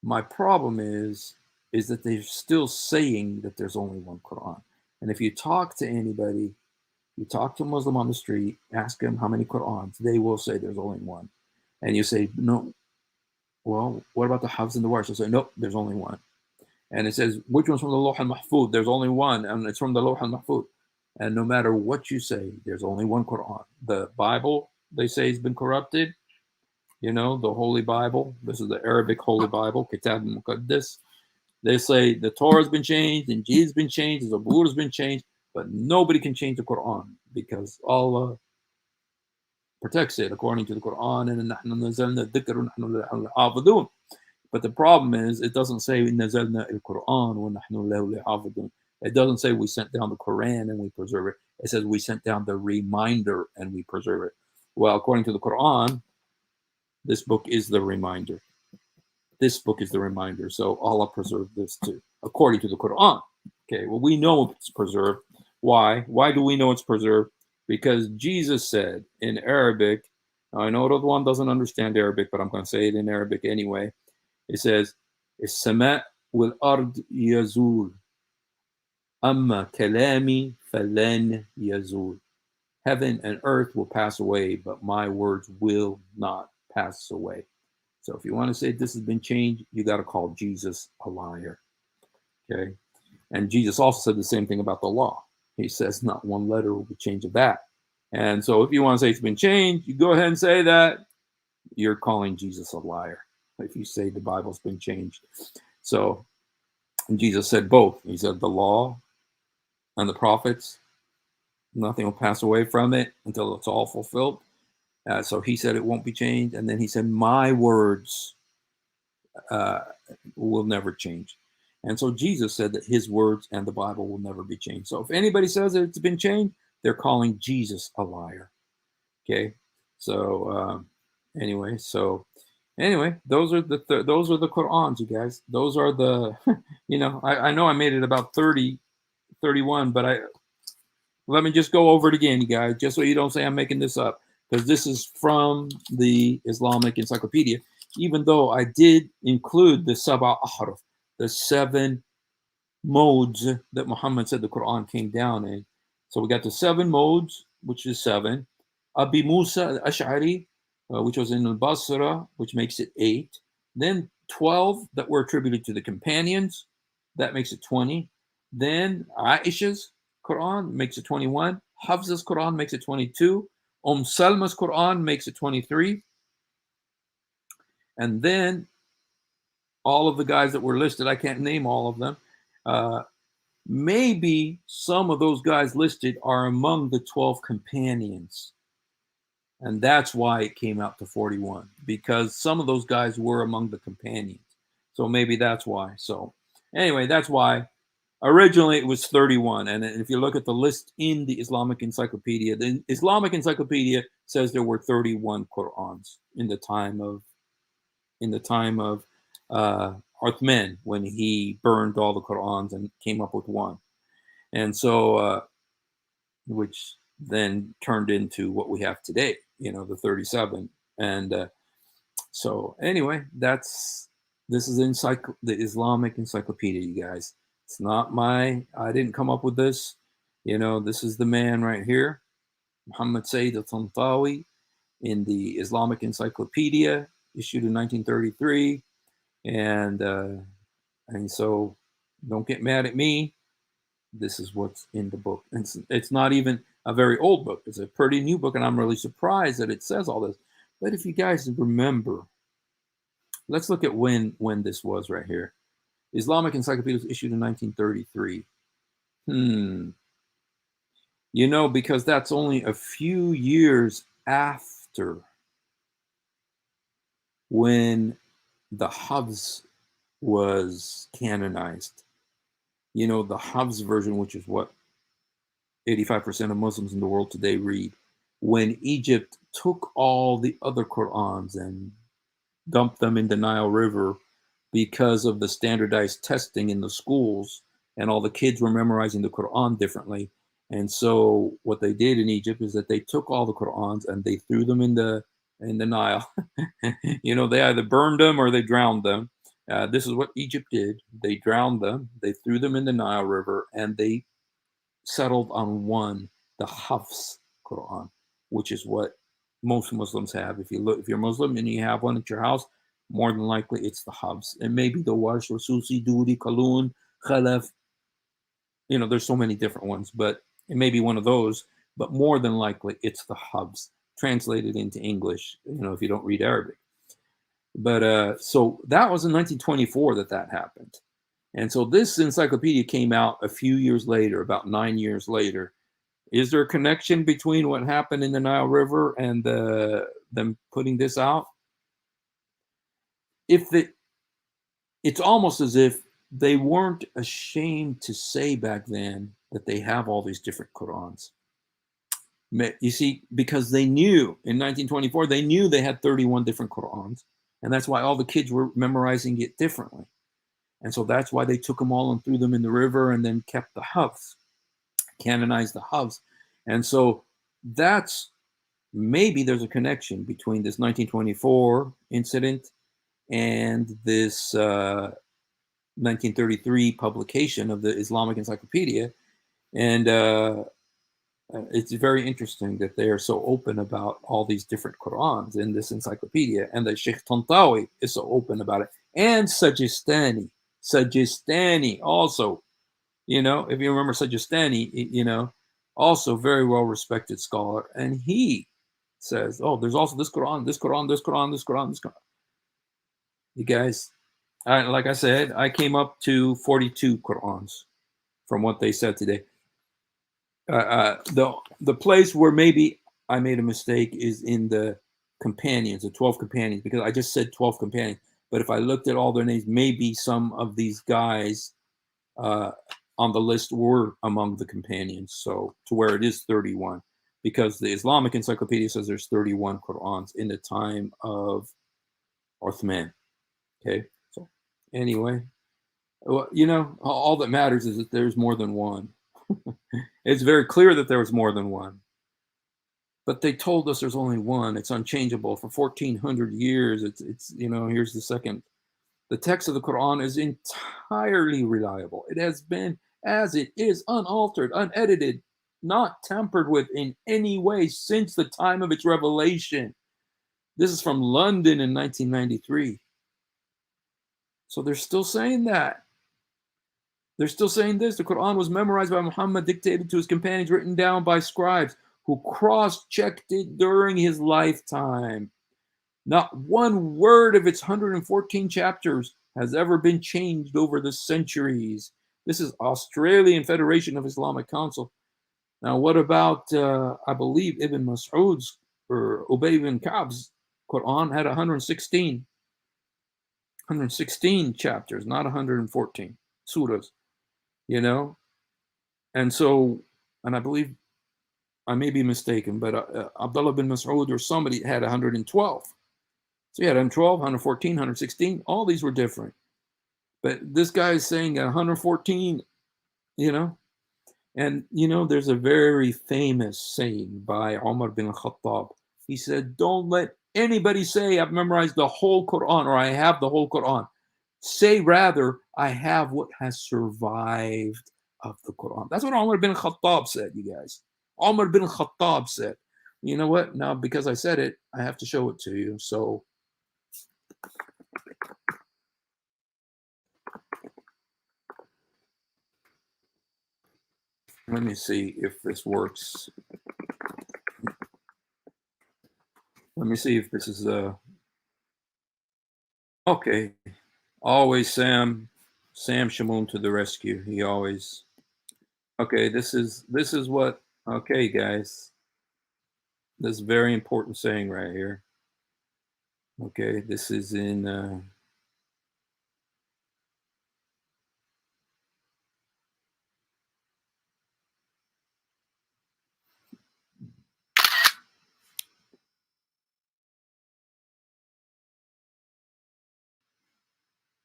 My problem is that they're still saying that there's only one Qur'an. And if you talk to anybody, you talk to a Muslim on the street, ask them how many Qur'ans, they will say there's only one. And you say, no, well, what about the Hafs and the Warsh? They'll say, nope, there's only one. And it says, which one's from the Lawh al-Mahfuz? There's only one, and it's from the Lawh al-Mahfuz. And no matter what you say, there's only one Quran. The Bible, they say, has been corrupted. You know, the Holy Bible. This is the Arabic Holy Bible, Kitab al-Muqaddas. They say the Torah has been changed, and Jesus has been changed, the Zabur has been changed, but nobody can change the Quran because Allah protects it according to the Quran. And but the problem is, it doesn't say nazalna al-Quran wa nahnu lahu lahafidun. It doesn't say we sent down the Quran and we preserve it. It says we sent down the reminder and we preserve it. Well, according to the Quran, this book is the reminder. This book is the reminder. So Allah preserved this too. according to the Quran. Okay, well, we know it's preserved. Why? Why do we know it's preserved? Because Jesus said in Arabic, I know the one doesn't understand Arabic, but I'm going to say it in Arabic anyway. It says, "As-sama' wal ard yazul, amma kalami falan yazul." Heaven and earth will pass away, but my words will not pass away. So if you want to say this has been changed, you got to call Jesus a liar. Okay. And Jesus also said the same thing about the law. He says not one letter will be changed of that. And so if you want to say it's been changed, you go ahead and say that. You're calling Jesus a liar if you say the Bible's been changed. So Jesus said both. He said the law and the prophets, nothing will pass away from it until it's all fulfilled. So he said it won't be changed. And then he said, my words uh, will never change. And so Jesus said that his words and the Bible will never be changed. So if anybody says that it's been changed, they're calling Jesus a liar. Okay. So anyway, those are those are the Qur'ans, you guys. Those are the, I know I made it about 30, 31, but let me just go over it again, you guys, just so you don't say I'm making this up, because this is from the Islamic Encyclopedia, even though I did include the Sab'a Ahruf, the 7 modes that Muhammad said the Quran came down in. So we got the 7 modes, which is 7. Abi Musa al-Ash'ari, which was in al-Basra, which makes it 8. Then 12 that were attributed to the companions, that makes it 20. Then Aisha's Quran makes it 21. Hafsa's Quran makes it 22. Salma's Quran makes it 23. And then all of the guys that were listed, I can't name all of them. Maybe some of those guys listed are among the 12 companions. And that's why it came out to 41, because some of those guys were among the companions. So maybe that's why. So anyway, that's why. Originally, it was 31. And if you look at the list in the Islamic Encyclopedia, the Islamic Encyclopedia says there were 31 Qur'ans in the time of Uthman, when he burned all the Qur'ans and came up with one. And so, which then turned into what we have today, the 37. And so anyway, this is the Islamic Encyclopedia, you guys. It's not I didn't come up with this. This is the man right here, Muhammad Sayyid al-Tantawi, in the Islamic Encyclopedia, issued in 1933. And so don't get mad at me. This is what's in the book. It's not even a very old book. It's a pretty new book, and I'm really surprised that it says all this. But if you guys remember, let's look at when this was right here. Islamic Encyclopedia was issued in 1933. Because that's only a few years after when the Hafs was canonized. The Hafs version, which is what 85% of Muslims in the world today read. When Egypt took all the other Qur'ans and dumped them in the Nile River because of the standardized testing in the schools, and all the kids were memorizing the Qur'an differently. And so what they did in Egypt is that they took all the Qur'ans and they threw them in the Nile. They either burned them or they drowned them. This is what Egypt did. They drowned them, they threw them in the Nile River, and they settled on one, the Hafs Quran, which is what most Muslims have. If you're Muslim and you have one at your house, more than likely it's the Hafs. It may be the Warsh, Susi, Duri, Kalun, Khalaf. There's so many different ones, but it may be one of those. But more than likely, it's the Hafs, translated into English, if you don't read Arabic. But so that was in 1924 that happened. And so this encyclopedia came out a few years later, about 9 years later. Is there a connection between what happened in the Nile River and them putting this out? It's almost as if they weren't ashamed to say back then that they have all these different Qur'ans. You see, because they knew in 1924, they knew they had 31 different Qur'ans. And that's why all the kids were memorizing it differently. And so that's why they took them all and threw them in the river and then kept the Hafs, canonized the Hafs. And so that's maybe there's a connection between this 1924 incident and this 1933 publication of the Islamic Encyclopedia. And it's very interesting that they are so open about all these different Qurans in this encyclopedia, and that Sheikh Tantawi is so open about it, and Sajistani also, if you remember Sajistani, also very well respected scholar, and he says, oh, there's also this Quran, this Quran, this Quran, this Quran, this Quran. You guys, like I said, I came up to 42 Qurans from what they said today. The place where maybe I made a mistake is in the companions, the 12 companions, because I just said 12 companions. But if I looked at all their names, maybe some of these guys on the list were among the companions. So to where it is 31, because the Islamic Encyclopedia says there's 31 Qur'ans in the time of Uthman. Okay. So anyway, well, all that matters is that there's more than one. It's very clear that there was more than one. But they told us there's only one. It's unchangeable for 1400 years. It's here's the second. The text of the Quran is entirely reliable. It has been as it is, unaltered, unedited, not tampered with in any way since the time of its revelation. This is from London in 1993. So they're still saying that. They're still saying this. The Quran was memorized by Muhammad, dictated to his companions, written down by scribes who cross-checked it during his lifetime. Not one word of its 114 chapters has ever been changed over the centuries. This is Australian Federation of Islamic Council. Now, what about, I believe, Ibn Mas'ud's or Ubay ibn Ka'b's Quran had 116 chapters, not 114 surahs, And so, and I believe, I may be mistaken, but Abdullah bin Mas'ud or somebody had 112. So you had 112, 114, 116. All these were different. But this guy is saying 114, And, there's a very famous saying by Umar bin Khattab. He said, don't let anybody say I've memorized the whole Quran or I have the whole Quran. Say rather, I have what has survived of the Quran. That's what Umar bin Khattab said, you guys. Umar bin Khattab said. You know what? Now, because I said it, I have to show it to you. So let me see if this works. Let me see if this is okay. Always Sam Shamoon to the rescue. He always okay. This is what okay, guys. This very important saying right here. Okay, this is in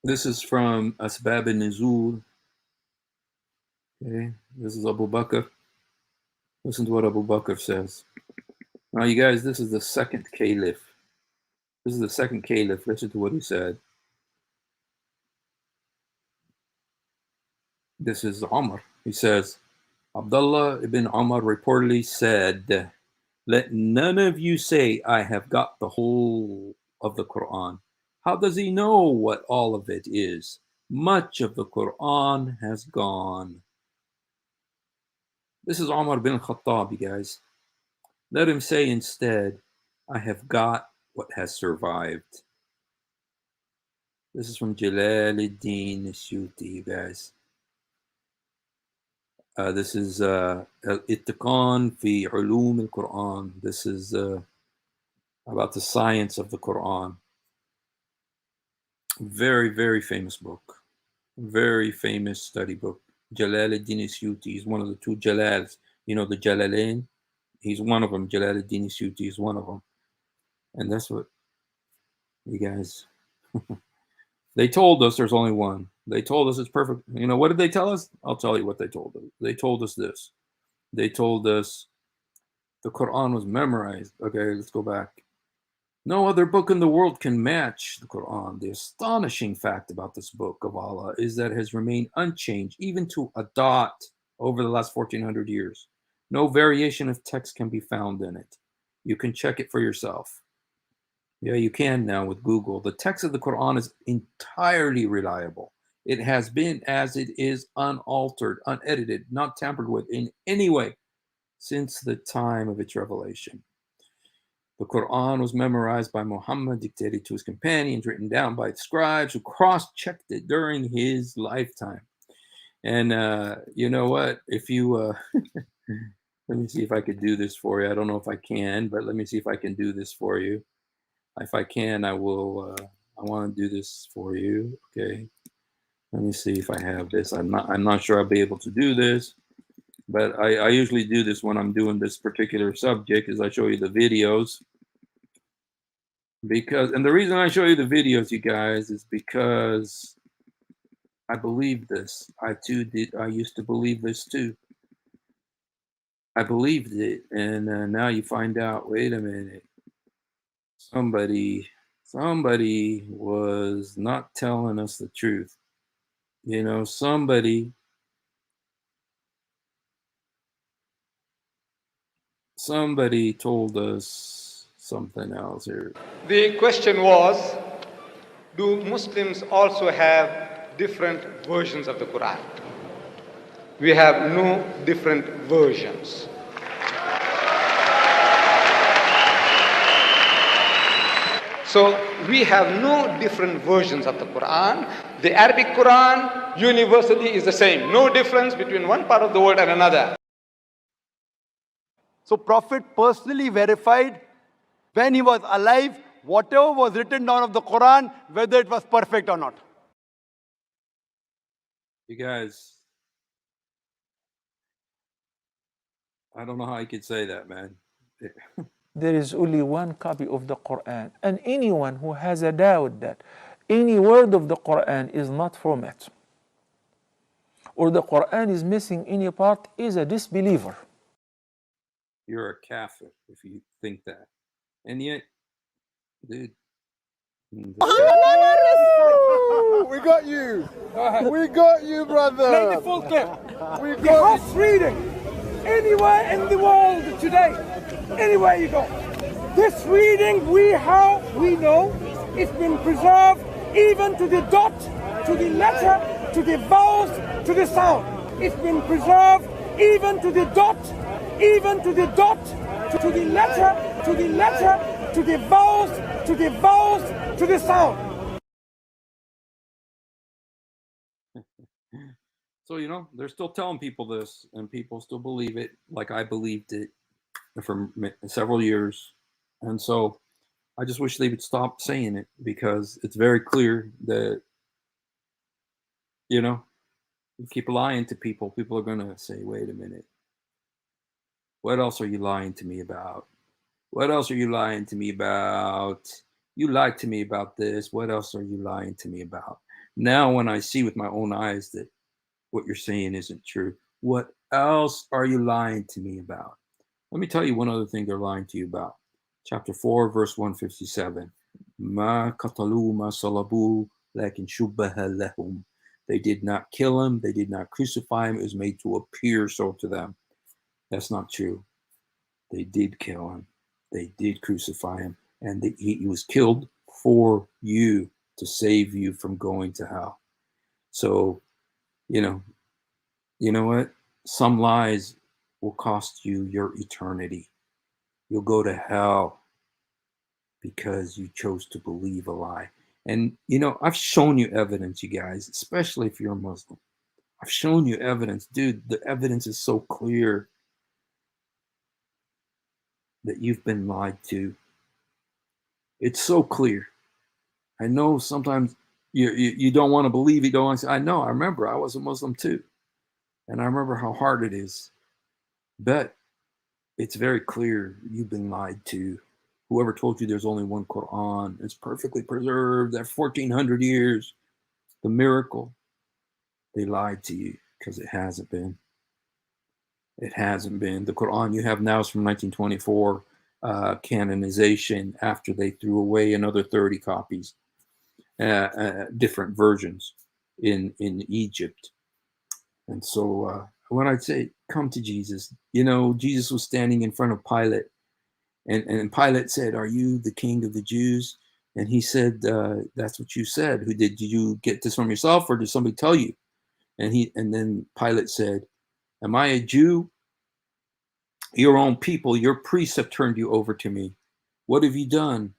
this is from Asbab al-Nuzul. Okay, this is Abu Bakr. Listen to what Abu Bakr says. Now, you guys, this is the second caliph. This is the second caliph. Listen to what he said. This is Umar. He says, Abdullah ibn Umar reportedly said, let none of you say I have got the whole of the Quran. How does he know what all of it is? Much of the Quran has gone. This is Umar bin Khattab, you guys. Let him say instead, I have got what has survived. This is from Jalaluddin Suyuti, you guys. This is Al-Ittiqan fi Ulum al-Quran. This is about the science of the Quran. Very, very famous book. Very famous study book. Jalaluddin Suyuti is one of the two Jalals. The Jalalain? He's one of them. Jalaluddin Suyuti is one of them. And that's what you guys... They told us there's only one. They told us it's perfect. You know, what did they tell us? I'll tell you what they told us. They told us this. They told us the Quran was memorized. Okay, let's go back. No other book in the world can match the Quran. The astonishing fact about this book of Allah is that it has remained unchanged, even to a dot, over the last 1400 years. No variation of text can be found in it. You can check it for yourself. Yeah, you can now with Google. The text of the Quran is entirely reliable. It has been as it is, unaltered, unedited, not tampered with in any way since the time of its revelation. The Quran was memorized by Muhammad, dictated to his companions, written down by scribes who cross-checked it during his lifetime. And you know what? If you let me see if I could do this for you. I don't know if I can, but let me see if I can do this for you. If I can, I will. I want to do this for you. Okay. Let me see if I have this. I'm not sure I'll be able to do this, but I usually do this when I'm doing this particular subject, is I show you the videos. And the reason I show you the videos, you guys, is because I believe this. I used to believe this too. I believed it, and now you find out, wait a minute, somebody was not telling us the truth. You know, somebody told us something else here. The question was, do Muslims also have different versions of the Quran? We have no different versions. So we have no different versions of the Quran. The Arabic Quran universally is the same. No difference between one part of the world and another. So Prophet personally verified when he was alive, whatever was written down of the Quran, whether it was perfect or not. You guys, I don't know how I could say that, man. There is only one copy of the Quran, and anyone who has a doubt that any word of the Quran is not from it, or the Quran is missing any part, is a disbeliever. You're a kafir if you think that. And yet, dude. We got you. We got you, brother. Play the full clip. We The got House reading anywhere in the world today, anywhere you go. This reading we know it's been preserved even to the dot, to the letter, to the vowels, to the sound. It's been preserved even to the dot, even to the dot, to the letter, to the letter, to the vowels, to the vowels, to the sound. So, you know, they're still telling people this, and people still believe it, like I believed it for several years. And so I just wish they would stop saying it, because it's very clear that, you know, you keep lying to people, people are going to say, wait a minute, what else are you lying to me about? What else are you lying to me about? You lied to me about this. What else are you lying to me about? Now, when I see with my own eyes that what you're saying isn't true, what else are you lying to me about? Let me tell you one other thing they're lying to you about. Chapter 4, verse 157. Ma qatalu ma salabu lakin shubbaha lahum. They did not kill him. They did not crucify him. It was made to appear so to them. That's not true. They did kill him. They did crucify him. And he was killed for you, to save you from going to hell. So, you know what? Some lies will cost you your eternity. You'll go to hell because you chose to believe a lie. And, you know, I've shown you evidence, you guys, especially if you're a Muslim. I've shown you evidence. Dude, the evidence is so clear that you've been lied to. It's so clear. I know sometimes you don't want to believe, you don't want to say, I know, I remember I was a Muslim too. And I remember how hard it is. But it's very clear you've been lied to. Whoever told you there's only one Quran, it's perfectly preserved, that 1400 years, the miracle. They lied to you because it hasn't been. It hasn't been. The Quran you have now is from 1924 canonization after they threw away another 30 copies, different versions in Egypt. And so when I'd say, come to Jesus, Jesus was standing in front of Pilate, and Pilate said, are you the king of the Jews? And he said, that's what you said. Who did you get this from yourself, or did somebody tell you? And then Pilate said, am I a Jew? Your own people, your priests have turned you over to me. What have you done?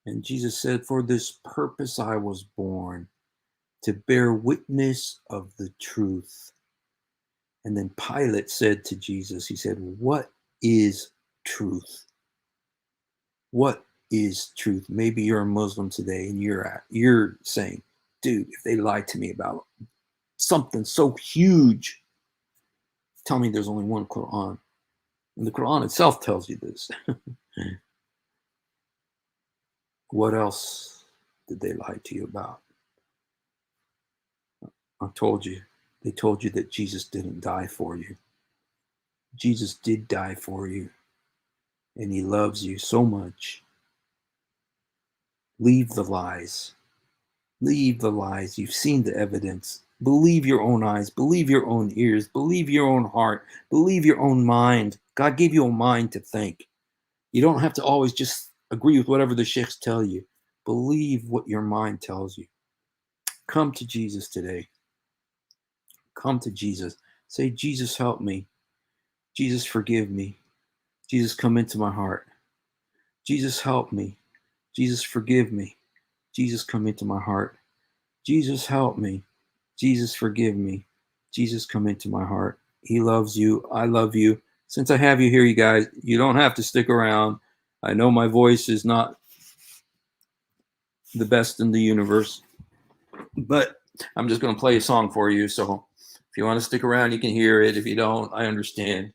And Jesus said, for this purpose I was born, to bear witness of the truth. And then Pilate said to Jesus, he said, what is truth? What is truth? Maybe you're a Muslim today and you're saying, dude, if they lied to me about something so huge, tell me there's only one Quran. And the Quran itself tells you this. What else did they lie to you about? I told you. They told you that Jesus didn't die for you. Jesus did die for you. And he loves you so much. Leave the lies. Leave the lies. You've seen the evidence. Believe your own eyes. Believe your own ears. Believe your own heart. Believe your own mind. God gave you a mind to think. You don't have to always just agree with whatever the sheikhs tell you. Believe what your mind tells you. Come to Jesus today. Come to Jesus. Say, Jesus, help me. Jesus, forgive me. Jesus, come into my heart. Jesus, help me. Jesus, forgive me. Jesus, come into my heart. Jesus, help me. Jesus, forgive me. Jesus, come into my heart. He loves you. I love you. Since I have you here, you guys, you don't have to stick around. I know my voice is not the best in the universe, but I'm just going to play a song for you. So if you want to stick around, you can hear it. If you don't, I understand.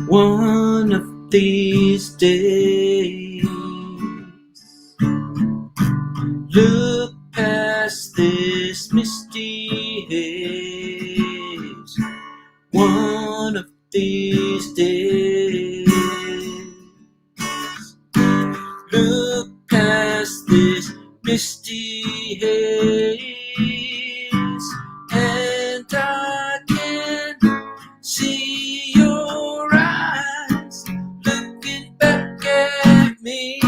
One of these days, look past this misty haze. One of these days, look past this misty haze, and I can see your eyes looking back at me,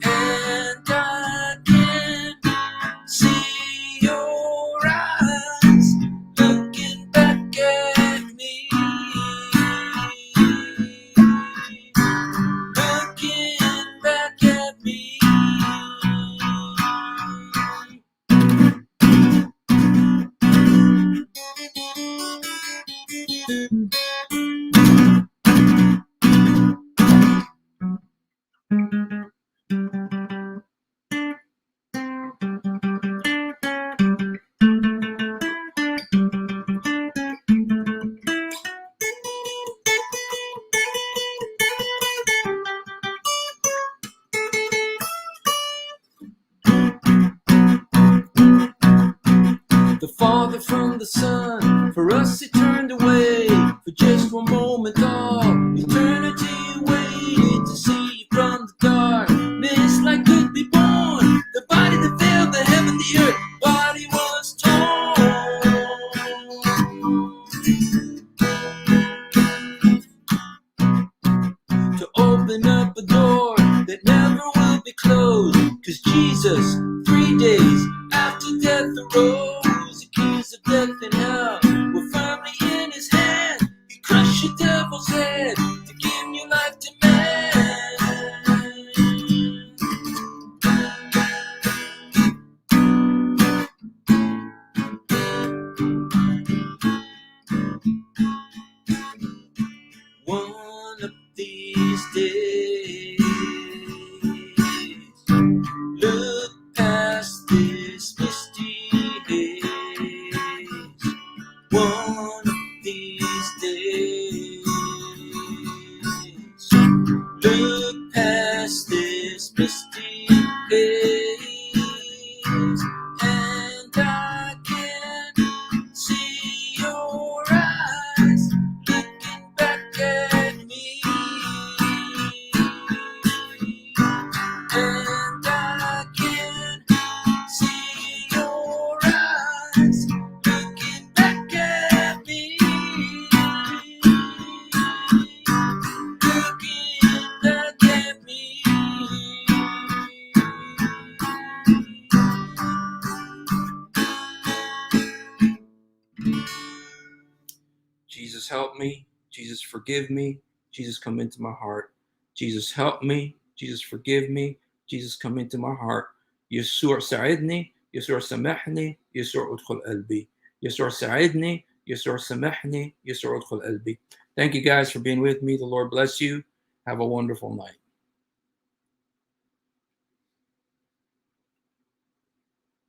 and I can see your eyes looking back at me, looking back at me. The Father from the Son, for us he turned away. For just one moment all eternity waited to see you from the darkness like could be born. The body that filled the heaven, the earth, body was torn. To open up a door that never will be closed. 'Cause Jesus, 3 days after death arose. The keys of death and hell were firmly in his hand. He crushed the devil's head to give new life to man. One of these days, one of these days. Look past this misty haze, and I can see your eyes looking back at me. And I can see your eyes looking back at me. Looking back at me. Jesus, help me. Jesus, forgive me. Jesus, come into my heart. Jesus, help me. Jesus, forgive me. Jesus, come into my heart. يسوع ساعدني. يسوع سامحني. يسوع ادخل قلبي. يسوع ساعدني. يسوع سامحني. يسوع ادخل قلبي. Thank you guys for being with me. The Lord bless you. Have a wonderful night.